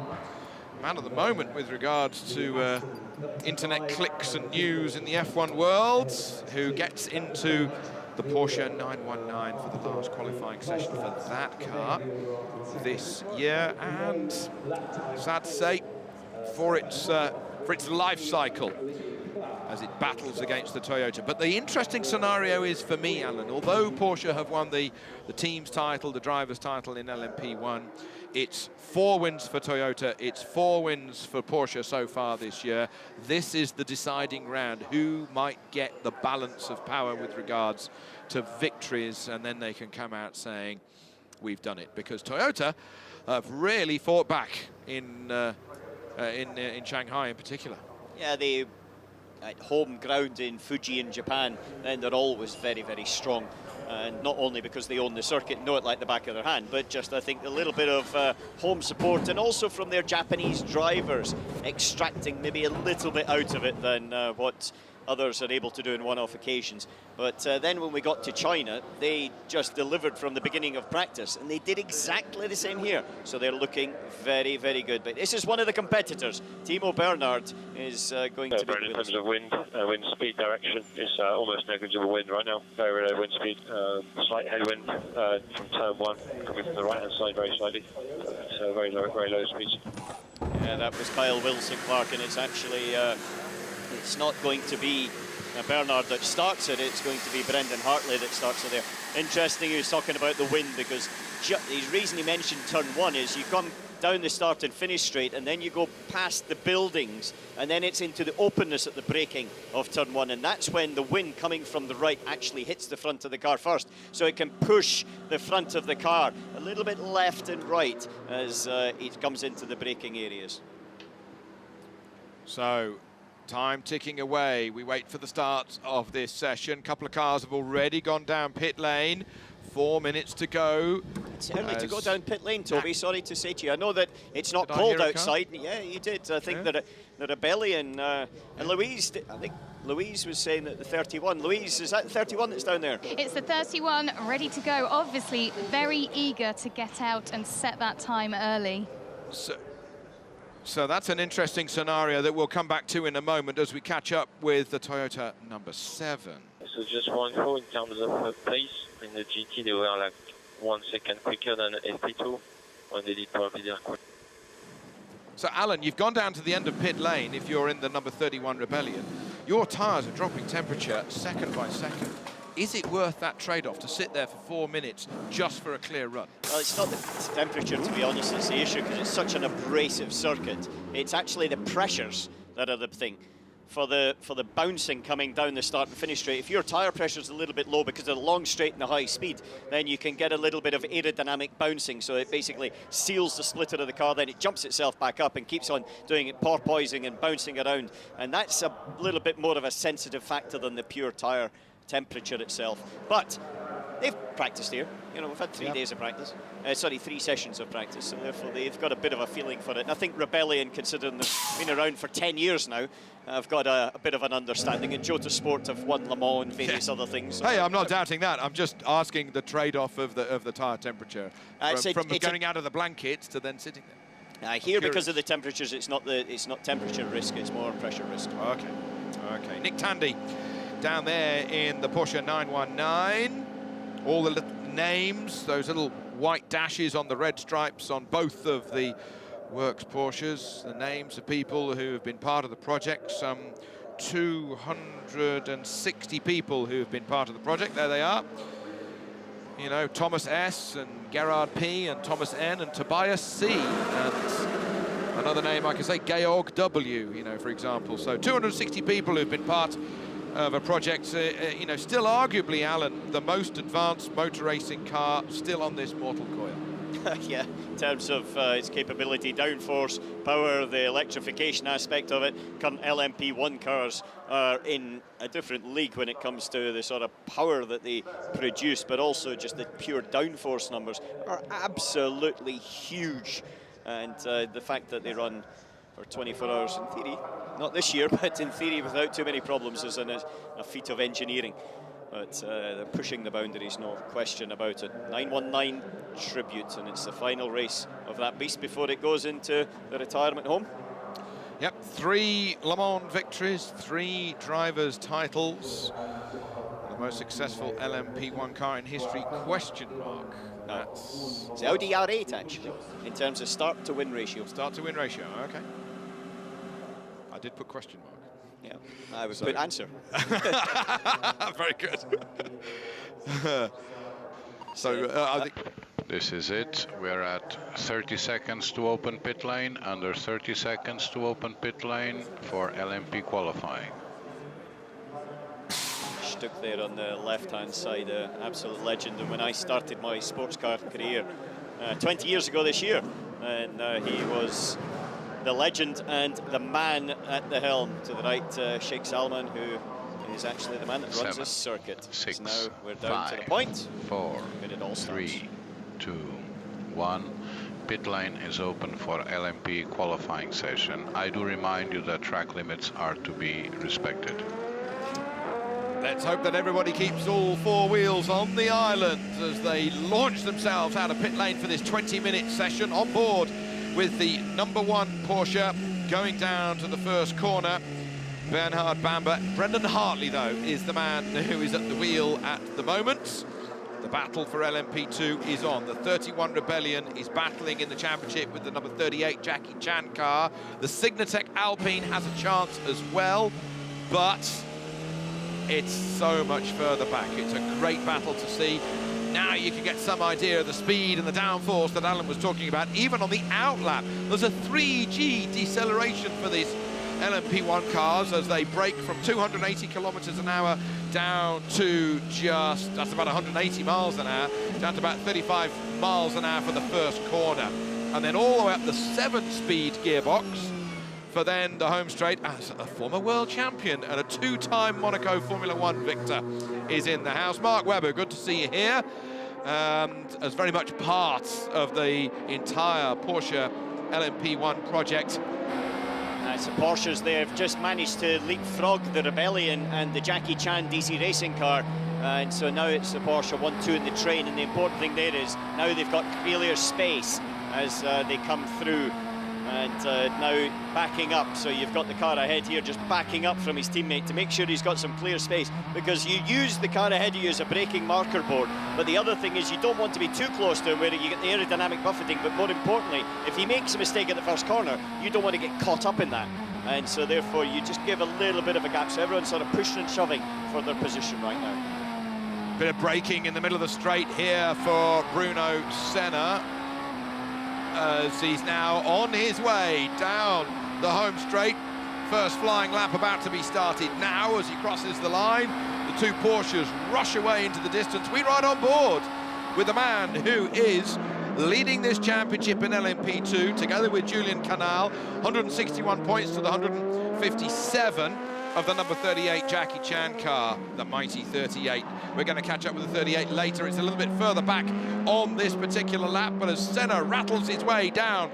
man of the moment with regards to internet clicks and news in the F1 world, who gets into the Porsche 919 for the last qualifying session for that car this year, and sad to say, for its life cycle as it battles against the Toyota. But the interesting scenario is, for me, Alan, although Porsche have won the team's title, the driver's title in LMP1, it's 4 wins for Toyota, it's 4 wins for Porsche so far this year. This is the deciding round. Who might get the balance of power with regards to victories, and then they can come out saying, we've done it. Because Toyota have really fought back in Shanghai in particular. Yeah, they at home ground in Fuji in Japan, and they're always very, very strong. And not only because they own the circuit, know it like the back of their hand, but just, I think, a little bit of home support, and also from their Japanese drivers, extracting maybe a little bit out of it than what others are able to do in one-off occasions. But then when we got to China, they just delivered from the beginning of practice, and they did exactly the same here. So they're looking very, very good. But this is one of the competitors. Timo Bernhard is going to be in terms of wind speed direction, it's almost negligible wind right now. Very low wind speed, slight headwind from turn 1, coming from the right-hand side very slightly. So very low speeds. Yeah, that was Kyle Wilson Clark, and it's actually it's not going to be Bernhard that starts it, it's going to be Brendan Hartley that starts it there. Interesting he was talking about the wind, because the reason he mentioned turn 1 is you come down the start and finish straight, and then you go past the buildings, and then it's into the openness at the braking of turn 1, and that's when the wind coming from the right actually hits the front of the car first, so it can push the front of the car a little bit left and right as it comes into the braking areas. So, time ticking away. We wait for the start of this session. A couple of cars have already gone down pit lane. 4 minutes to go. It's early to go down pit lane, Toby, sorry to say to you. I know that it's not cold outside. Yeah, you did. I think that the Rebellion, and Louise, I think Louise was saying that the 31. Louise, is that the 31 that's down there? It's the 31 ready to go. Obviously, very eager to get out and set that time early. So that's an interesting scenario that we'll come back to in a moment as we catch up with the Toyota number 7. So just one thought in terms of pace. In the GT, they were like 1 second quicker than FP2 when they did probably their quick. So, Alan, you've gone down to the end of pit lane if you're in the number 31 Rebellion. Your tyres are dropping temperature second by second. Is it worth that trade-off to sit there for 4 minutes just for a clear run? Well, it's not the temperature, to be honest, it's the issue, because it's such an abrasive circuit. It's actually the pressures that are the thing. For the bouncing coming down the start and finish straight, if your tyre pressure is a little bit low because of the long straight and the high speed, then you can get a little bit of aerodynamic bouncing, so it basically seals the splitter of the car, then it jumps itself back up and keeps on doing it, porpoising and bouncing around, and that's a little bit more of a sensitive factor than the pure tyre temperature itself. But they've practiced here. You know, we've had 3 days of practice. 3 sessions of practice, so therefore they've got a bit of a feeling for it. And I think Rebellion, considering they've been around for 10 years now, have got a bit of an understanding. And Jota Sport have won Le Mans and various other things. Hey, I'm not doubting that. I'm just asking the trade-off of the tyre temperature from going out of the blankets to then sitting there. Here, because of the temperatures, it's not temperature risk, it's more pressure risk. Okay. Nick Tandy down there in the Porsche 919. All the little names, those little white dashes on the red stripes on both of the Works Porsches, the names of people who have been part of the project, some 260 people who have been part of the project. There they are. You know, Thomas S. and Gerard P. and Thomas N. and Tobias C. and another name I can say, Georg W., you know, for example. So 260 people who've been part of a project, you know, still arguably, Alan, the most advanced motor racing car still on this mortal coil. Yeah, in terms of its capability, downforce, power, the electrification aspect of it, current LMP1 cars are in a different league when it comes to the sort of power that they produce, but also just the pure downforce numbers are absolutely huge. And the fact that they run for 24 hours in theory, not this year, but in theory without too many problems, is a feat of engineering. But they're pushing the boundaries, no question about it. 919 tribute, and it's the final race of that beast before it goes into the retirement home. Yep, 3 Le Mans victories, 3 drivers' titles. The most successful LMP1 car in history, question mark. That's it's the Audi R8, actually, in terms of start to win ratio. Start to win ratio, okay. I did put question mark. Yeah, I was a good answer. Very good. I think this is it. We're at 30 seconds to open pit lane, under 30 seconds to open pit lane for LMP qualifying. Stuck there on the left-hand side, absolute legend. And when I started my sports car career 20 years ago this year, and he was the legend and the man at the helm. To the right, Sheikh Salman, who is actually the man that runs this circuit. 6, so now we're down 5, to the point. 4, it all 3, 2, 1. Pit lane is open for LMP qualifying session. I do remind you that track limits are to be respected. Let's hope that everybody keeps all four wheels on the island as they launch themselves out of pit lane for this 20-minute session on board with the #1 Porsche going down to the first corner. Bernhard Bamber. Brendan Hartley, though, is the man who is at the wheel at the moment. The battle for LMP2 is on. The 31 Rebellion is battling in the championship with the number 38 Jackie Chan car. The Signatech Alpine has a chance as well, but it's so much further back. It's a great battle to see. Now you can get some idea of the speed and the downforce that Alan was talking about. Even on the outlap, there's a 3G deceleration for these LMP1 cars as they brake from 280 kilometers an hour down to just, that's about 180 miles an hour, down to about 35 miles an hour for the first corner. And then all the way up the 7-speed gearbox for then the home straight as a former world champion and a 2-time Monaco Formula One victor is in the house. Mark Webber, good to see you here. As very much part of the entire Porsche LMP1 project. So Porsches, they've just managed to leapfrog the Rebellion and the Jackie Chan DC racing car. And so now it's the Porsche 1-2 in the train, and the important thing there is now they've got clear space as they come through. And now backing up, so you've got the car ahead here just backing up from his teammate to make sure he's got some clear space, because you use the car ahead of you as a braking marker board, but the other thing is you don't want to be too close to him where you get the aerodynamic buffeting, but more importantly, if he makes a mistake at the first corner, you don't want to get caught up in that, and so therefore you just give a little bit of a gap, so everyone's sort of pushing and shoving for their position right now. Bit of braking in the middle of the straight here for Bruno Senna, as he's now on his way down the home straight. First flying lap about to be started now as he crosses the line. The two Porsches rush away into the distance. We ride on board with the man who is leading this championship in LMP2 together with Julian Canal, 161 points to the 157 of the number 38 Jackie Chan car, the mighty 38. We're going to catch up with the 38 later. It's a little bit further back on this particular lap, but as Senna rattles his way down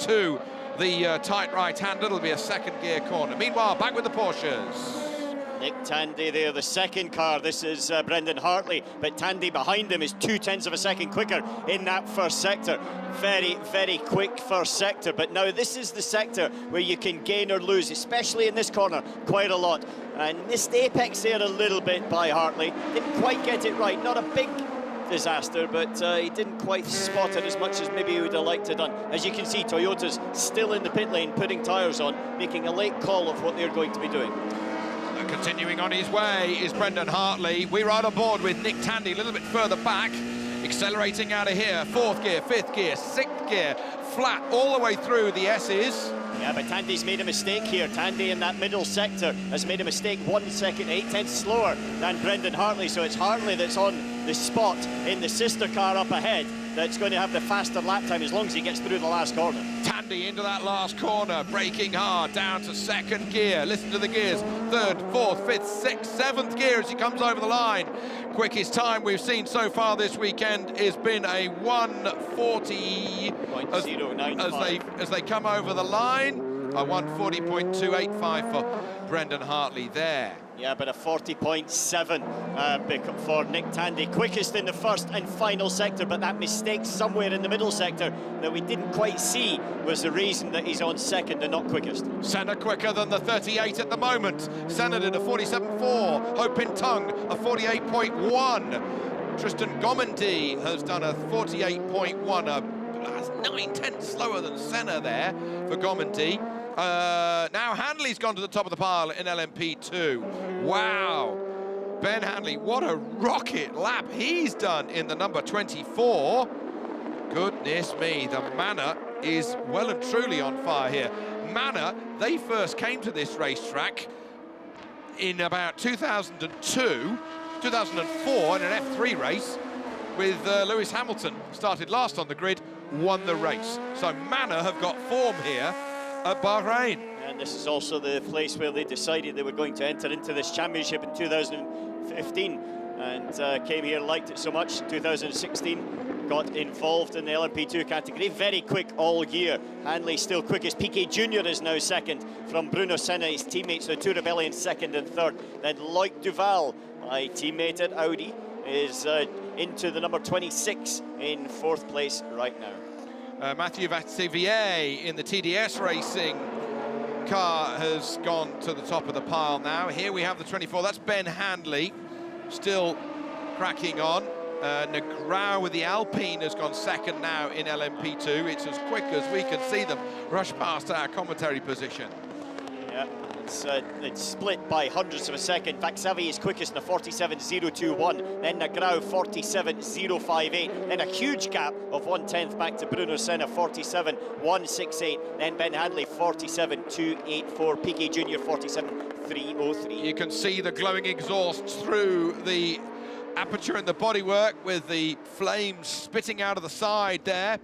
to the tight right-hander, it'll be a second gear corner. Meanwhile, back with the Porsches. Nick Tandy there, the second car. This is Brendan Hartley, but Tandy behind him is 0.2 of a second quicker in that first sector. Very, very quick first sector, but now this is the sector where you can gain or lose, especially in this corner, quite a lot. And missed apex there a little bit by Hartley. Didn't quite get it right, not a big disaster, but he didn't quite spot it as much as maybe he would have liked to have done. As you can see, Toyota's still in the pit lane, putting tyres on, making a late call of what they're going to be doing. Continuing on his way is Brendan Hartley. We ride on board with Nick Tandy a little bit further back, accelerating out of here. 4th gear, 5th gear, 6th gear, flat all the way through the S's. Yeah, but Tandy's made a mistake here. Tandy in that middle sector has made a mistake 1 second, 8/10 slower than Brendan Hartley. So it's Hartley that's on the spot in the sister car up ahead that's going to have the faster lap time as long as he gets through the last corner. Tandy into that last corner, braking hard, down to 2nd gear. Listen to the gears, 3rd, 4th, 5th, 6th, 7th gear as he comes over the line. Quickest time we've seen so far this weekend has been a 1:40 as they come over the line. A 1:40.285 for Brendan Hartley there. Yeah, but a 40.7 for Nick Tandy. Quickest in the first and final sector, but that mistake somewhere in the middle sector that we didn't quite see was the reason that he's on second and not quickest. Senna quicker than the 38 at the moment. Senna did a 47.4. Ho Pin Tung a 48.1. Tristan Gomendy has done a 48.1. That's 9/10 slower than Senna there for Gomendy. Now Handley's gone to the top of the pile in LMP2. Wow. Ben Handley, what a rocket lap he's done in the number 24. Goodness me, the Manor is well and truly on fire here. Manor, they first came to this racetrack in about 2002, 2004 in an F3 race with Lewis Hamilton. Started last on the grid, won the race. So Manor have got form here at Bahrain. And this is also the place where they decided they were going to enter into this championship in 2015 and came here, liked it so much. 2016 got involved in the LMP2 category. Very quick all year. Hanley still quickest. Piquet Jr. is now second from Bruno Senna, his teammates. So two Rebellion second and third. Then Loic Duval, my teammate at Audi, is into the number 26 in fourth place right now. Mathieu Vaxivier in the TDS Racing car has gone to the top of the pile now. Here we have the 24. That's Ben Handley, still cracking on. Negrau with the Alpine has gone second now in LMP2. It's as quick as we can see them rush past our commentary position. Yeah, it's split by hundredths of a second. Vaxivier is quickest in a 47.021, then Negrau 47.058, then a huge gap of 1/10 back to Bruno Senna 47.168, then Ben Handley 47.284, Piquet Jr. 47.303. You can see the glowing exhausts through the aperture in the bodywork with the flames spitting out of the side there.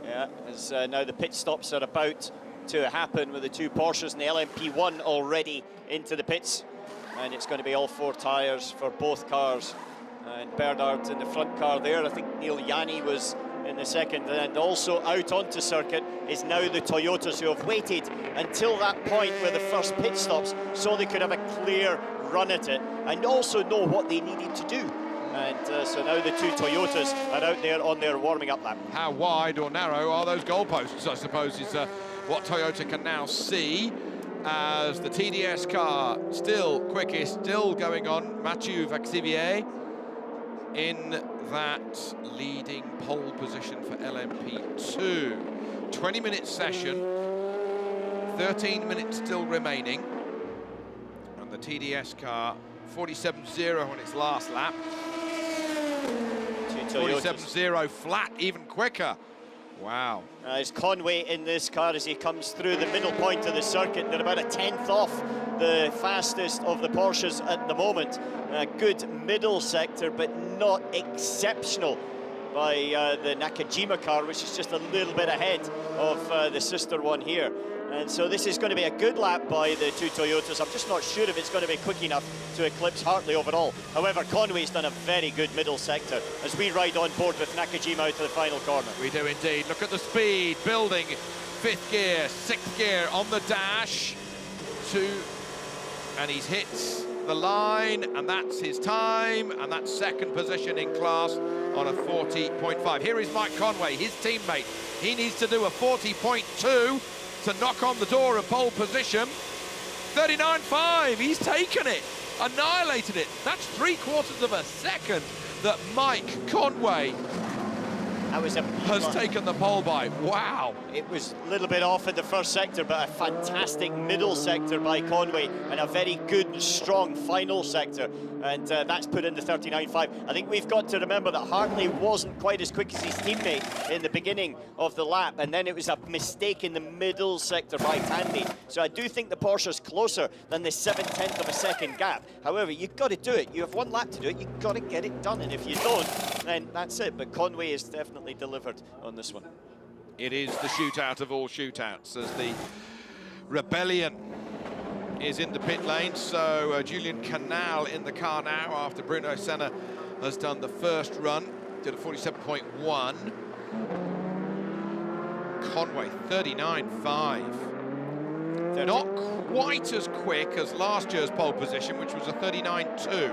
Yeah, as now the pit stops are about to happen with the two Porsches and the LMP1 already into the pits, and it's going to be all four tyres for both cars. And Bernard in the front car there. I think Neil Yanni was in the second, and also out onto circuit is now the Toyotas, who have waited until that point where the first pit stops so they could have a clear run at it and also know what they needed to do. And so now the two Toyotas are out there on their warming up lap. How wide or narrow are those goalposts, I suppose, is what Toyota can now see, as the TDS car still quickest, still going on. Mathieu Vaxivier in that leading pole position for LMP2. 20-minute session, 13 minutes still remaining, and the TDS car 47.0 on its last lap. 47.0 flat, even quicker. Wow. It's Conway in this car as he comes through the middle point of the circuit. They're about a 10th off the fastest of the Porsches at the moment. A good middle sector, but not exceptional by the Nakajima car, which is just a little bit ahead of the sister one here. And so this is going to be a good lap by the two Toyotas. I'm just not sure if it's going to be quick enough to eclipse Hartley overall. However, Conway's done a very good middle sector as we ride on board with Nakajima out to the final corner. We do indeed. Look at the speed building. Fifth gear, sixth gear on the dash. And he's hit the line, and that's his time, and that's second position in class on a 40.5. Here is Mike Conway, his teammate. He needs to do a 40.2 to knock on the door of pole position. 39.5, he's taken it, annihilated it. That's 3/4 of a second that Mike Conway has taken the pole by. Wow. It was a little bit off in the first sector, but a fantastic middle sector by Conway and a very good and strong final sector. And that's put in the 39.5. I think we've got to remember that Hartley wasn't quite as quick as his teammate in the beginning of the lap, and then it was a mistake in the middle sector by Tandy. So I do think the Porsche's closer than the 7/10 of a second gap. However, you've got to do it. You have one lap to do it. You've got to get it done, and if you don't, then that's it. But Conway is definitely delivered on this one. It is the shootout of all shootouts as the Rebellion is in the pit lane. So Julian Canal in the car now after Bruno Senna has done the first run, did a 47.1. Conway 39.5. Not quite as quick as last year's pole position, which was a 39.2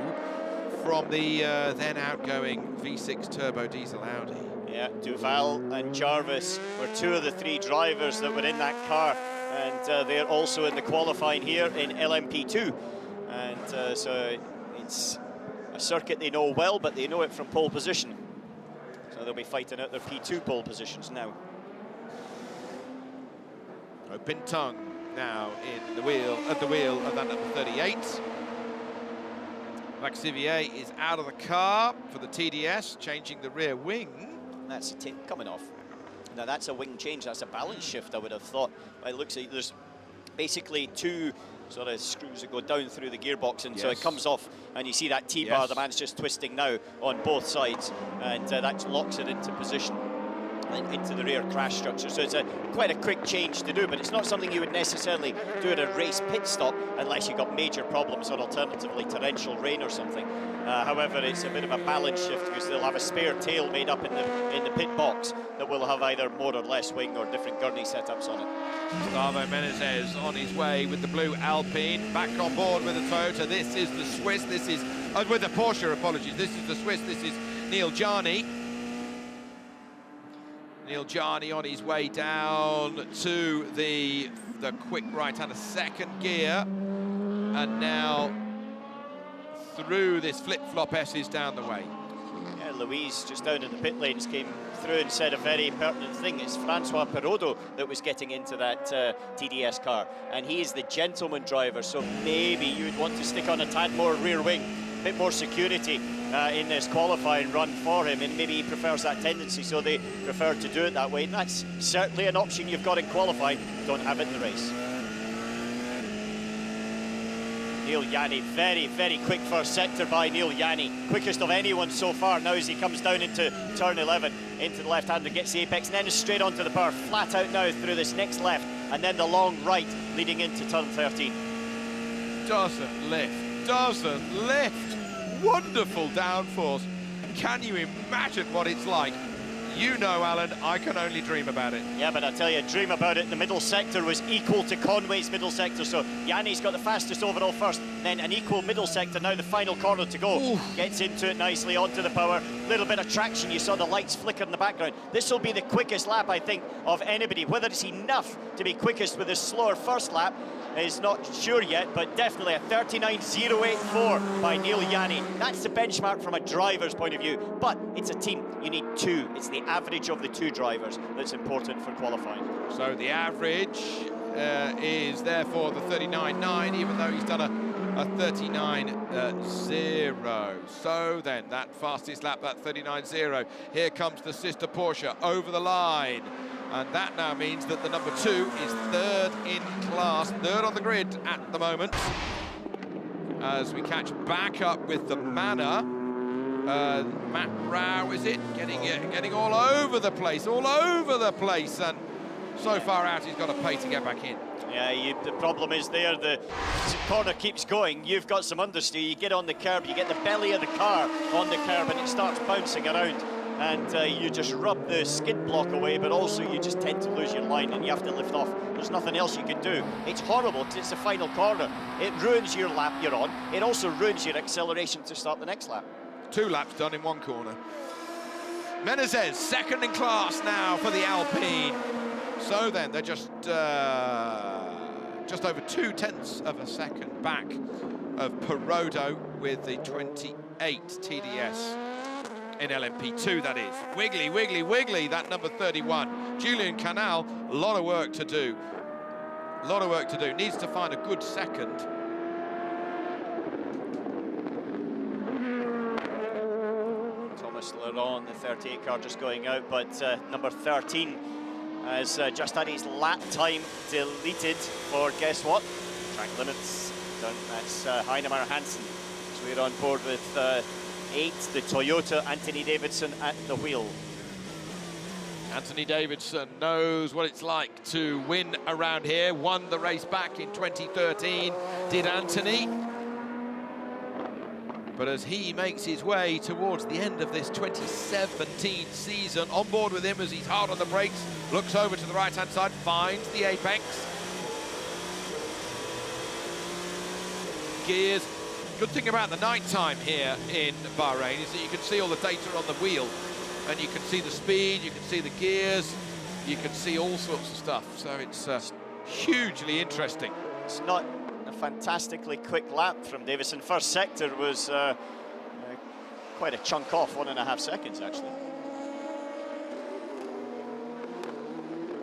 from the then outgoing V6 turbo diesel Audi. Yeah, Duval and Jarvis were two of the three drivers that were in that car, and they're also in the qualifying here in LMP2. And so it's a circuit they know well, but they know it from pole position. So they'll be fighting out their P2 pole positions now. Bintang now in the wheel, at the wheel of that number 38. Vaxivier is out of the car for the TDS, changing the rear wing. That's a tip coming off. Now that's a wing change, that's a balance shift, I would have thought. It looks like there's basically two sort of screws that go down through the gearbox, and so it comes off, and you see that T-bar, the man's just twisting now on both sides, and that locks it into position. into the rear crash structure. So it's quite a quick change to do, but it's not something you would necessarily do at a race pit stop unless you've got major problems or alternatively torrential rain or something. However, it's a bit of a balance shift because they'll have a spare tail made up in the pit box that will have either more or less wing or different gurney setups on it. Gustavo Menezes on his way with the blue Alpine, back on board with the Toyota. This is the Swiss, this is, with the Porsche, apologies. This is the Swiss, this is Neil Jarni. Neil Jarni on his way down to the quick right-hander second gear. And now through this flip-flop S's down the way. Yeah, Louise just down in the pit lanes came through and said a very pertinent thing. It's Francois Perrodo that was getting into that TDS car, and he is the gentleman driver, so maybe you'd want to stick on a tad more rear wing, a bit more security in this qualifying run for him, and maybe he prefers that tendency, so they prefer to do it that way. And that's certainly an option you've got in qualifying, don't have it in the race. Neil Yanni, very, very quick first sector by Neil Yanni. Quickest of anyone so far now as he comes down into turn 11, into the left-hand and gets the apex, and then is straight onto the power, flat out now through this next left, and then the long right leading into turn 13. Doesn't lift. Wonderful downforce. Can you imagine what it's like? You know, Alan, I can only dream about it. Yeah, but I tell you, dream about it. The middle sector was equal to Conway's middle sector, so Yanni's got the fastest overall first, then an equal middle sector, now the final corner to go. Ooh. Gets into it nicely, onto the power, little bit of traction, you saw the lights flicker in the background. This will be the quickest lap, I think, of anybody. Whether it's enough to be quickest with this slower first lap is not sure yet, but definitely a 39.084 by Neil Yanni. That's the benchmark from a driver's point of view, but it's a team. You need two. It's the average of the two drivers that's important for qualifying. So the average is therefore the 39.9, even though he's done a 39.0. So then, that fastest lap, that 39.0. Here comes the sister Porsche over the line. And that now means that the number 2 is third in class, third on the grid at the moment. As we catch back up with the Manor. Matt Rao, is it? Getting all over the place, and so far out he's got to pay to get back in. Yeah, the problem is there, the corner keeps going, you've got some understeer, you get on the curb, you get the belly of the car on the curb and it starts bouncing around. And you just rub the skid block away, but also you just tend to lose your line and you have to lift off. There's nothing else you can do. It's horrible, it's the final corner. It ruins your lap you're on. It also ruins your acceleration to start the next lap. 2 laps done in one corner. Menezes, second in class now for the Alpine. So then, they're just over 0.2 of a second back of Perrodo with the 28 TDS. In LMP2, that is. Wiggly, wiggly, wiggly, that number 31. Julian Canal, a lot of work to do. Needs to find a good second. Thomas Laurent, the 38 car, just going out, but number 13 has just had his lap time deleted for, guess what? Track limits. That's Heinemeier Hansen. So we're on board with 8, the Toyota, Anthony Davidson at the wheel. Anthony Davidson knows what it's like to win around here. Won the race back in 2013, did Anthony. But as he makes his way towards the end of this 2017 season, on board with him as he's hard on the brakes, looks over to the right-hand side, finds the apex. Gears. Good thing about the night time here in Bahrain is that you can see all the data on the wheel, and you can see the speed, you can see the gears, you can see all sorts of stuff. So it's hugely interesting. It's not a fantastically quick lap from Davison. First sector was quite a chunk off, 1.5 seconds actually.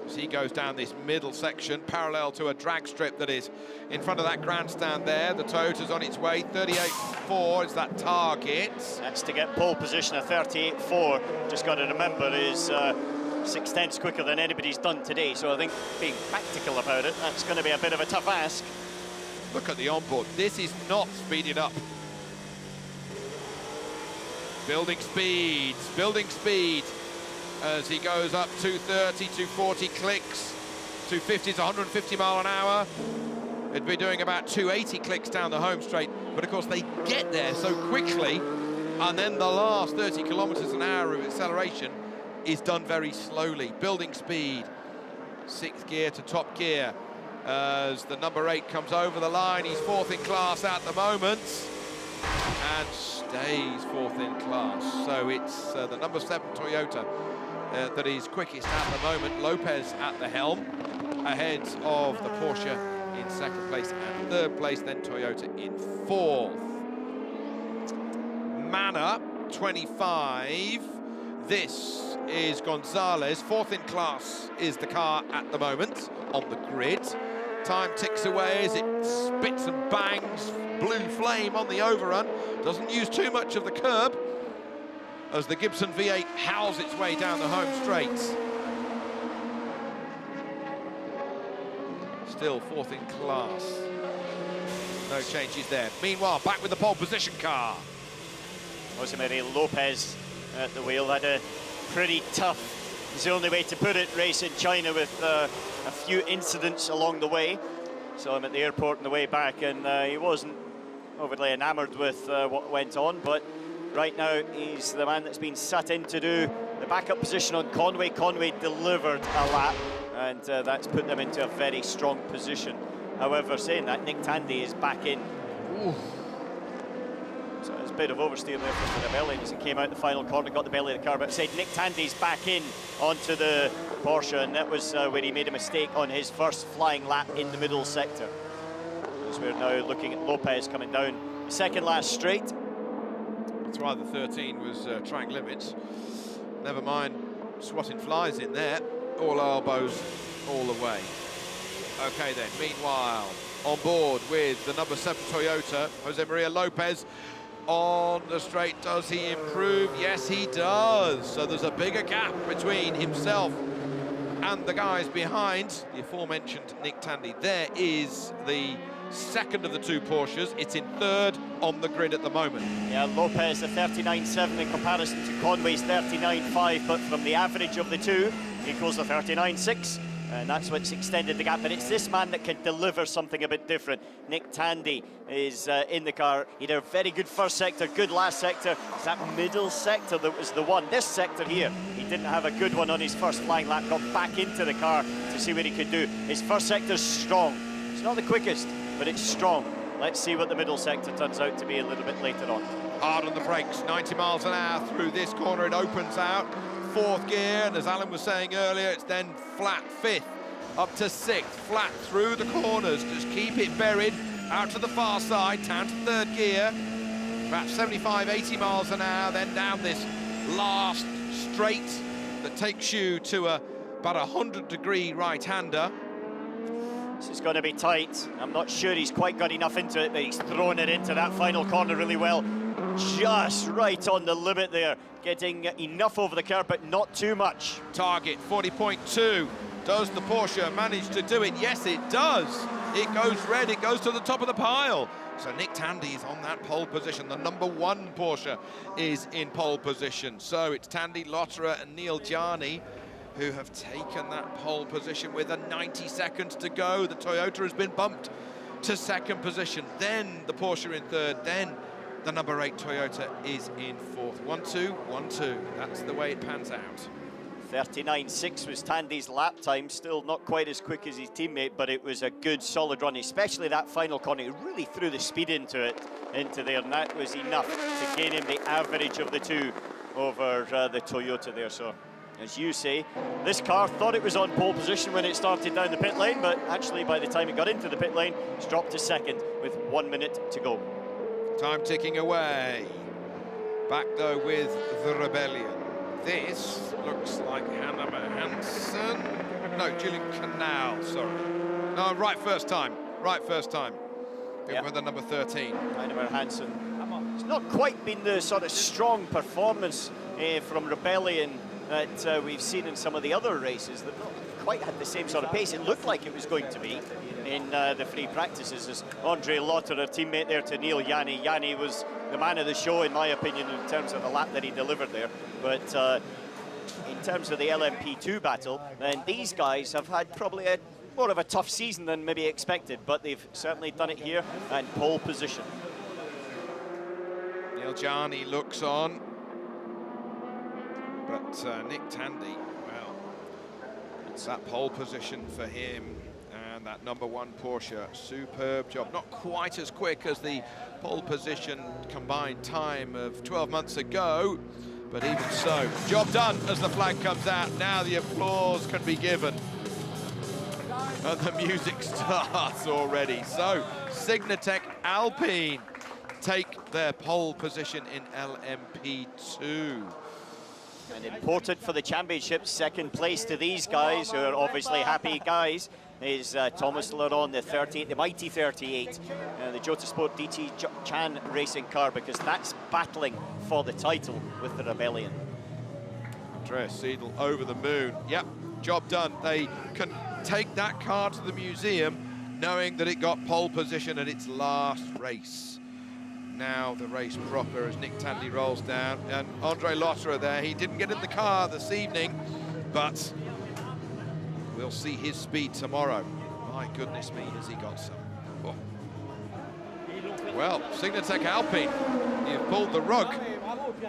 As he goes down this middle section, parallel to a drag strip that is in front of that grandstand there. The Toyota's on its way, 38.4 is that target. That's to get pole position, a 38.4. Just got to remember is 0.6 quicker than anybody's done today. So I think being practical about it, that's going to be a bit of a tough ask. Look at the onboard. This is not speeded up. Building speed. as he goes up 230, 240 clicks, 250 to 150 mile an hour. It'd be doing about 280 clicks down the home straight, but of course they get there so quickly, and then the last 30 kilometers an hour of acceleration is done very slowly, building speed. 6th gear to top gear as the number 8 comes over the line. He's 4th in class at the moment and stays 4th in class. So it's the number 7 Toyota that is quickest at the moment. Lopez at the helm, ahead of the Porsche in 2nd place and 3rd place, then Toyota in 4th. Manor, 25. This is Gonzalez. 4th in class is the car at the moment on the grid. Time ticks away as it spits and bangs. Blue flame on the overrun. Doesn't use too much of the curb as the Gibson V8 howls its way down the home straight. Still 4th in class. No changes there. Meanwhile, back with the pole position car. Jose Maria Lopez at the wheel. Had a pretty tough, is the only way to put it, race in China with a few incidents along the way. Saw him at the airport on the way back, and he wasn't overly enamoured with what went on, but right now he's the man that's been sat in to do the backup position on Conway. Conway delivered a lap, and that's put them into a very strong position. However, saying that, Nick Tandy is back in. Ooh. So it's a bit of oversteer there from the Rebellion as he came out the final corner, got the belly of the car, but said Nick Tandy's back in onto the Porsche, and that was where he made a mistake on his first flying lap in the middle sector. As we're now looking at Lopez coming down the 2nd last straight. That's why the 13 was track limits. Never mind swatting flies in there. All elbows all the way. Okay then, meanwhile, on board with the number 7 Toyota, Jose Maria Lopez. On the straight, does he improve? Yes, he does. So there's a bigger gap between himself and the guys behind. The aforementioned Nick Tandy. There is the 2nd of the 2 Porsches. It's in 3rd on the grid at the moment. Yeah, Lopez a 39.7 in comparison to Conway's 39.5, but from the average of the 2 equals the 39.6. And that's what's extended the gap, but it's this man that can deliver something a bit different. Nick Tandy is in the car. He had a very good first sector, good last sector. It's that middle sector that was the one. This sector here, he didn't have a good one on his first flying lap, got back into the car to see what he could do. His first sector's strong. It's not the quickest, but it's strong. Let's see what the middle sector turns out to be a little bit later on. Hard on the brakes, 90 miles an hour through this corner. It opens out. 4th gear, and as Alan was saying earlier, it's then flat 5th, up to 6th, flat through the corners. Just keep it buried out to the far side, down to 3rd gear, about 75, 80 miles an hour, then down this last straight that takes you to about a 100-degree right-hander. This is going to be tight. I'm not sure he's quite got enough into it, but he's thrown it into that final corner really well. Just right on the limit there, getting enough over the curb, but not too much. Target 40.2. Does the Porsche manage to do it? Yes, it does. It goes red, it goes to the top of the pile. So Nick Tandy is on that pole position. The number 1 Porsche is in pole position. So it's Tandy, Lotterer and Neil Gianni who have taken that pole position with 90 seconds to go. The Toyota has been bumped to 2nd position. Then the Porsche in 3rd, then the number 8 Toyota is in 4th. 1-2, 1-2. That's the way it pans out. 39.6 was Tandy's lap time. Still not quite as quick as his teammate, but it was a good, solid run, especially that final corner. He really threw the speed into there, and that was enough to gain him the average of the 2 over the Toyota there. So, as you say, this car thought it was on pole position when it started down the pit lane, but actually by the time it got into the pit lane, it's dropped to 2nd with 1 minute to go. Time ticking away. Back though with the Rebellion. This looks like Hannah Hansen. No, Julian Canal, sorry. No, right first time. Yep. With the number 13. Hannah Hansen. It's not quite been the sort of strong performance from Rebellion that we've seen in some of the other races. They've not quite had the same sort of pace. It looked like it was going to be in the free practices. As Andre Lotterer, teammate there to Neil Gianni. Gianni was the man of the show, in my opinion, in terms of the lap that he delivered there. But in terms of the LMP2 battle, then these guys have had probably more of a tough season than maybe expected, but they've certainly done it here and pole position. Neil Jarni looks on, but Nick Tandy, well, it's that pole position for him, and that #1 Porsche, superb job. Not quite as quick as the pole position combined time of 12 months ago, but even so, job done as the flag comes out. Now the applause can be given. And the music starts already. So, Signatech Alpine take their pole position in LMP2. And important for the championship, second place to these guys, who are obviously happy guys, is Thomas Laron, the 38, the mighty 38, the Jotasport DT Chan racing car, because that's battling for the title with the Rebellion. Andreas Seidel over the moon. Yep, job done. They can take that car to the museum knowing that it got pole position at its last race. Now the race proper as Nick Tandy rolls down, and Andre Lotterer there. He didn't get in the car this evening, but we'll see his speed tomorrow. My goodness me, has he got some. Oh. Well, Signatech Alpine, you've pulled the rug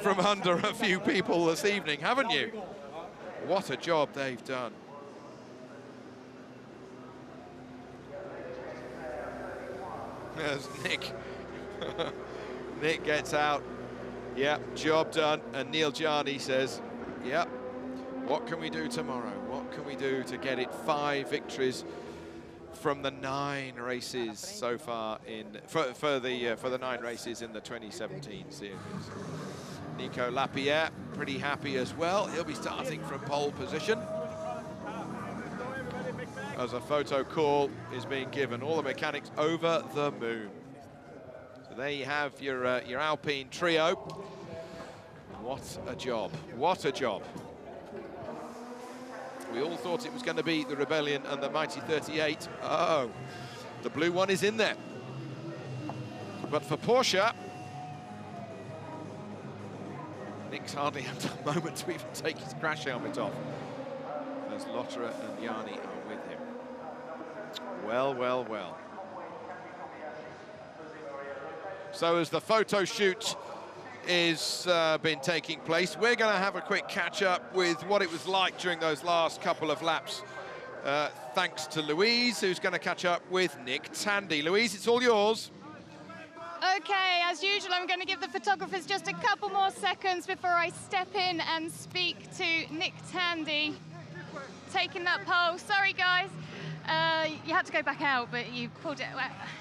from under a few people this evening, haven't you? What a job they've done. There's Nick. Nick gets out. Yep, job done. And Neil Jarni says, yep, what can we do tomorrow? What can we do to get it 5 victories from the 9 races so far in for the 9 races in the 2017 series? Nico Lapierre pretty happy as well. He'll be starting from pole position as a photo call is being given. All the mechanics over the moon. So there you have your Alpine trio. What a job! What a job! We all thought it was going to be the Rebellion and the mighty 38. Oh, the blue one is in there. But for Porsche, Nick's hardly had a moment to even take his crash helmet off, as Lotterer and Jarni are with him. Well, well, well. So as the photo shoot is been taking place, we're going to have a quick catch-up with what it was like during those last couple of laps. Thanks to Louise, who's going to catch up with Nick Tandy. Louise, it's all yours. Okay, as usual, I'm going to give the photographers just a couple more seconds before I step in and speak to Nick Tandy, taking that pole. Sorry, guys. You had to go back out, but you pulled it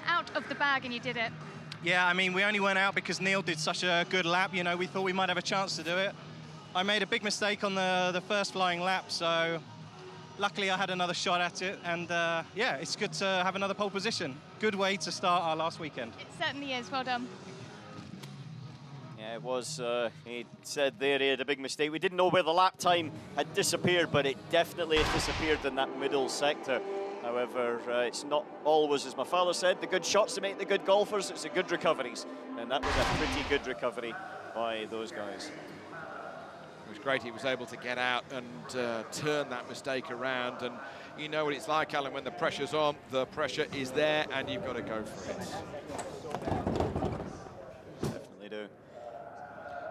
out of the bag and you did it. Yeah, I mean, we only went out because Neil did such a good lap. You know, we thought we might have a chance to do it. I made a big mistake on the first flying lap, so luckily I had another shot at it. And yeah, it's good to have another pole position. Good way to start our last weekend. It certainly is. Well done. Yeah, it was. He said there he had a big mistake. We didn't know where the lap time had disappeared, but it definitely had disappeared in that middle sector. However, it's not always, as my father said, the good shots to make the good golfers, it's the good recoveries. And that was a pretty good recovery by those guys. It was great he was able to get out and turn that mistake around. And you know what it's like, Alan, when the pressure's on, the pressure is there and you've got to go for it. Definitely do.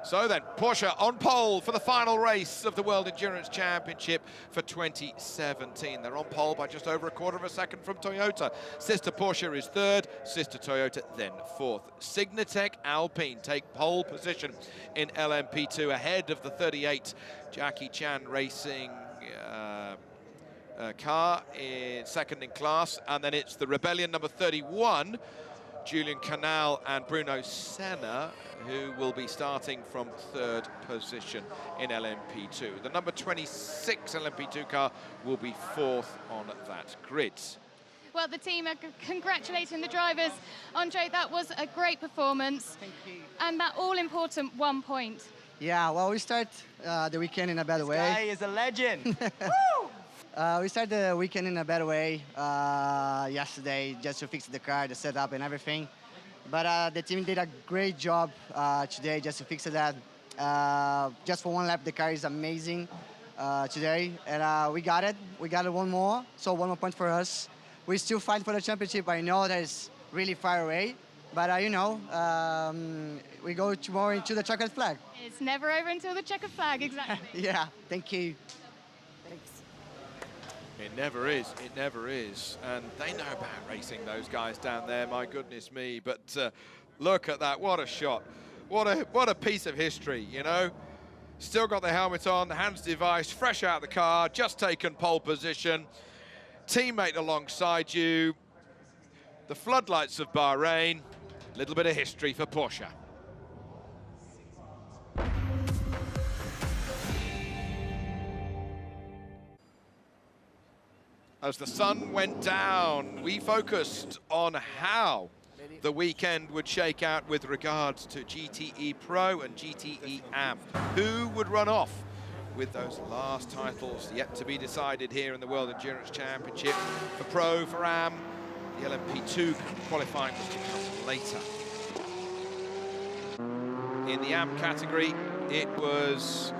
So then, Porsche on pole for the final race of the World Endurance Championship for 2017. They're on pole by just over a quarter of a second from Toyota. Sister Porsche is third, sister Toyota then fourth. Signatech Alpine take pole position in LMP2 ahead of the 38 Jackie Chan Racing car in second in class, and then it's the Rebellion number 31, Julian Canal and Bruno Senna, who will be starting from third position in LMP2. The number 26 LMP2 car will be fourth on that grid. Well, the team are congratulating the drivers. Andre, that was a great performance. Thank you. And that all-important 1 point. Yeah, well, we start the weekend in a better way. This guy is a legend. We started the weekend in a better way yesterday, just to fix the car, the setup and everything. But the team did a great job today just to fix that. Just for one lap, the car is amazing. today, and we got it. We got it one more, so 1 more point for us. We still fight for the championship. I know that is really far away, but you know, we go tomorrow into the checkered flag. It's never over until the checkered flag, exactly. Yeah, thank you. Thanks. It never is, it never is. And they know about racing, those guys down there, my goodness me. But look at that, what a shot. What a piece of history, you know. Still got the helmet on, the hands device, fresh out of the car, just taken pole position. Teammate alongside you. The floodlights of Bahrain. A little bit of history for Porsche. As the sun went down, we focused on how the weekend would shake out with regards to GTE Pro and GTE AM. Who would run off with those last titles yet to be decided here in the World Endurance Championship? For Pro, for AM, the LMP2 qualifying was to come later. In the AM category, it was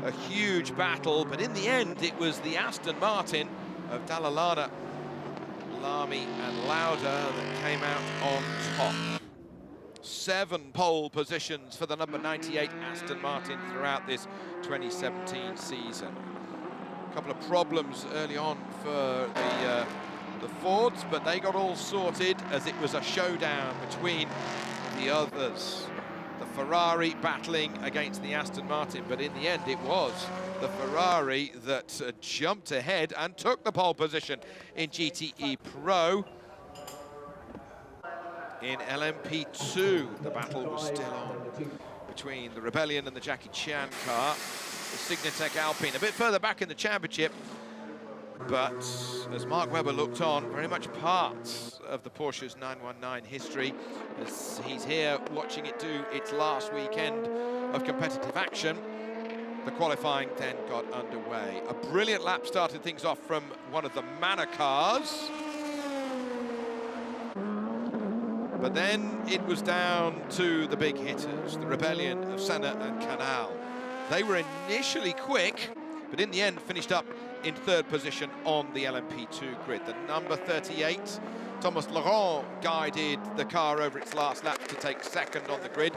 a huge battle, but in the end, it was the Aston Martin of Dalalana, Lamy and Lauda that came out on top. 7 pole positions for the number 98 Aston Martin throughout this 2017 season. A couple of problems early on for the Fords, but they got all sorted as it was a showdown between the others. The Ferrari battling against the Aston Martin, but in the end it was the Ferrari that jumped ahead and took the pole position in GTE Pro. In LMP2, the battle was still on between the Rebellion and the Jackie Chan car. The Signatech Alpine a bit further back in the championship, but as Mark Webber looked on, very much part of the Porsche's 919 history, as he's here watching it do its last weekend of competitive action. The qualifying then got underway. A brilliant lap started things off from one of the Manor cars. But then it was down to the big hitters, the Rebellion of Senna and Canal. They were initially quick, but in the end finished up in 3rd position on the LMP2 grid. The number 38, Thomas Laurent, guided the car over its last lap to take 2nd on the grid,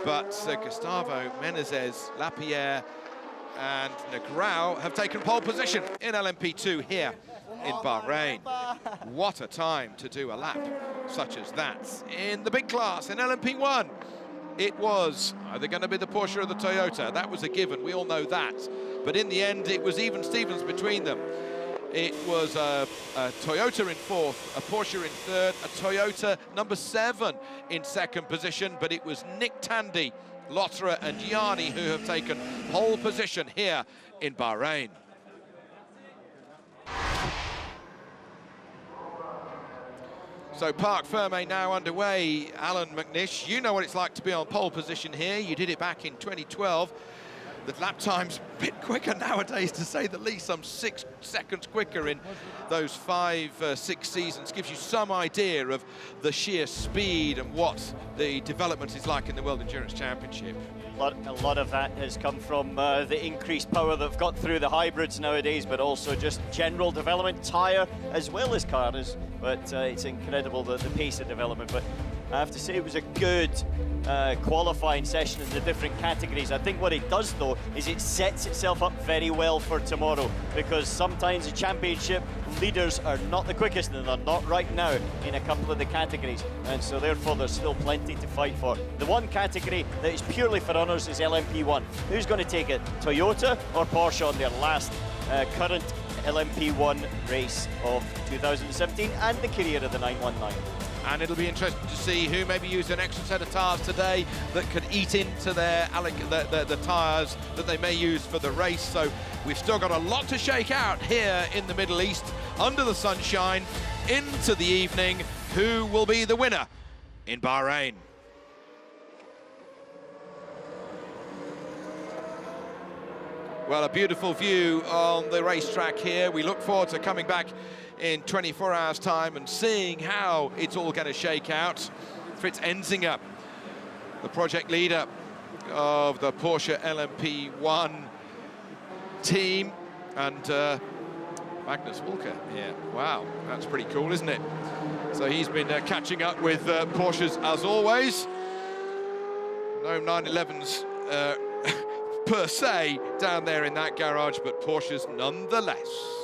but Gustavo, Menezes, Lapierre and Negrão have taken pole position in LMP2 here in Bahrain. What a time to do a lap such as that. In the big class, in LMP1, it was either going to be the Porsche or the Toyota. That was a given, we all know that. But in the end, it was even Stevens between them. It was a Toyota in 4th, a Porsche in 3rd, a Toyota number 7 in 2nd position, but it was Nick Tandy, Lotterer and Gianni who have taken pole position here in Bahrain. So Parc Ferme now underway. Alan McNish, you know what it's like to be on pole position here. You did it back in 2012. The lap time's a bit quicker nowadays, to say the least. Some 6 seconds quicker in those 5-6 seasons. Gives you some idea of the sheer speed and what the development is like in the World Endurance Championship. A lot of that has come from the increased power that they've got through the hybrids nowadays, but also just general development, tyre as well as cars. But it's incredible the pace of development. But I have to say it was a good qualifying session in the different categories. I think what it does though is it sets itself up very well for tomorrow, because sometimes the championship leaders are not the quickest, and they're not right now in a couple of the categories, and so therefore there's still plenty to fight for. The one category that is purely for honours is LMP1. Who's going to take it, Toyota or Porsche on their last current LMP1 race of 2017 and the career of the 919? And it'll be interesting to see who maybe used an extra set of tyres today that could eat into their the tyres that they may use for the race. So we've still got a lot to shake out here in the Middle East, under the sunshine, into the evening. Who will be the winner in Bahrain? Well, a beautiful view on the racetrack here. We look forward to coming back in 24 hours time and seeing how it's all going to shake out. Fritz Enzinger, the project leader of the Porsche LMP1, team, and Magnus Walker here. Wow, that's pretty cool, isn't it? So he's been catching up with Porsches as always. No 911s per se down there in that garage, but Porsches nonetheless.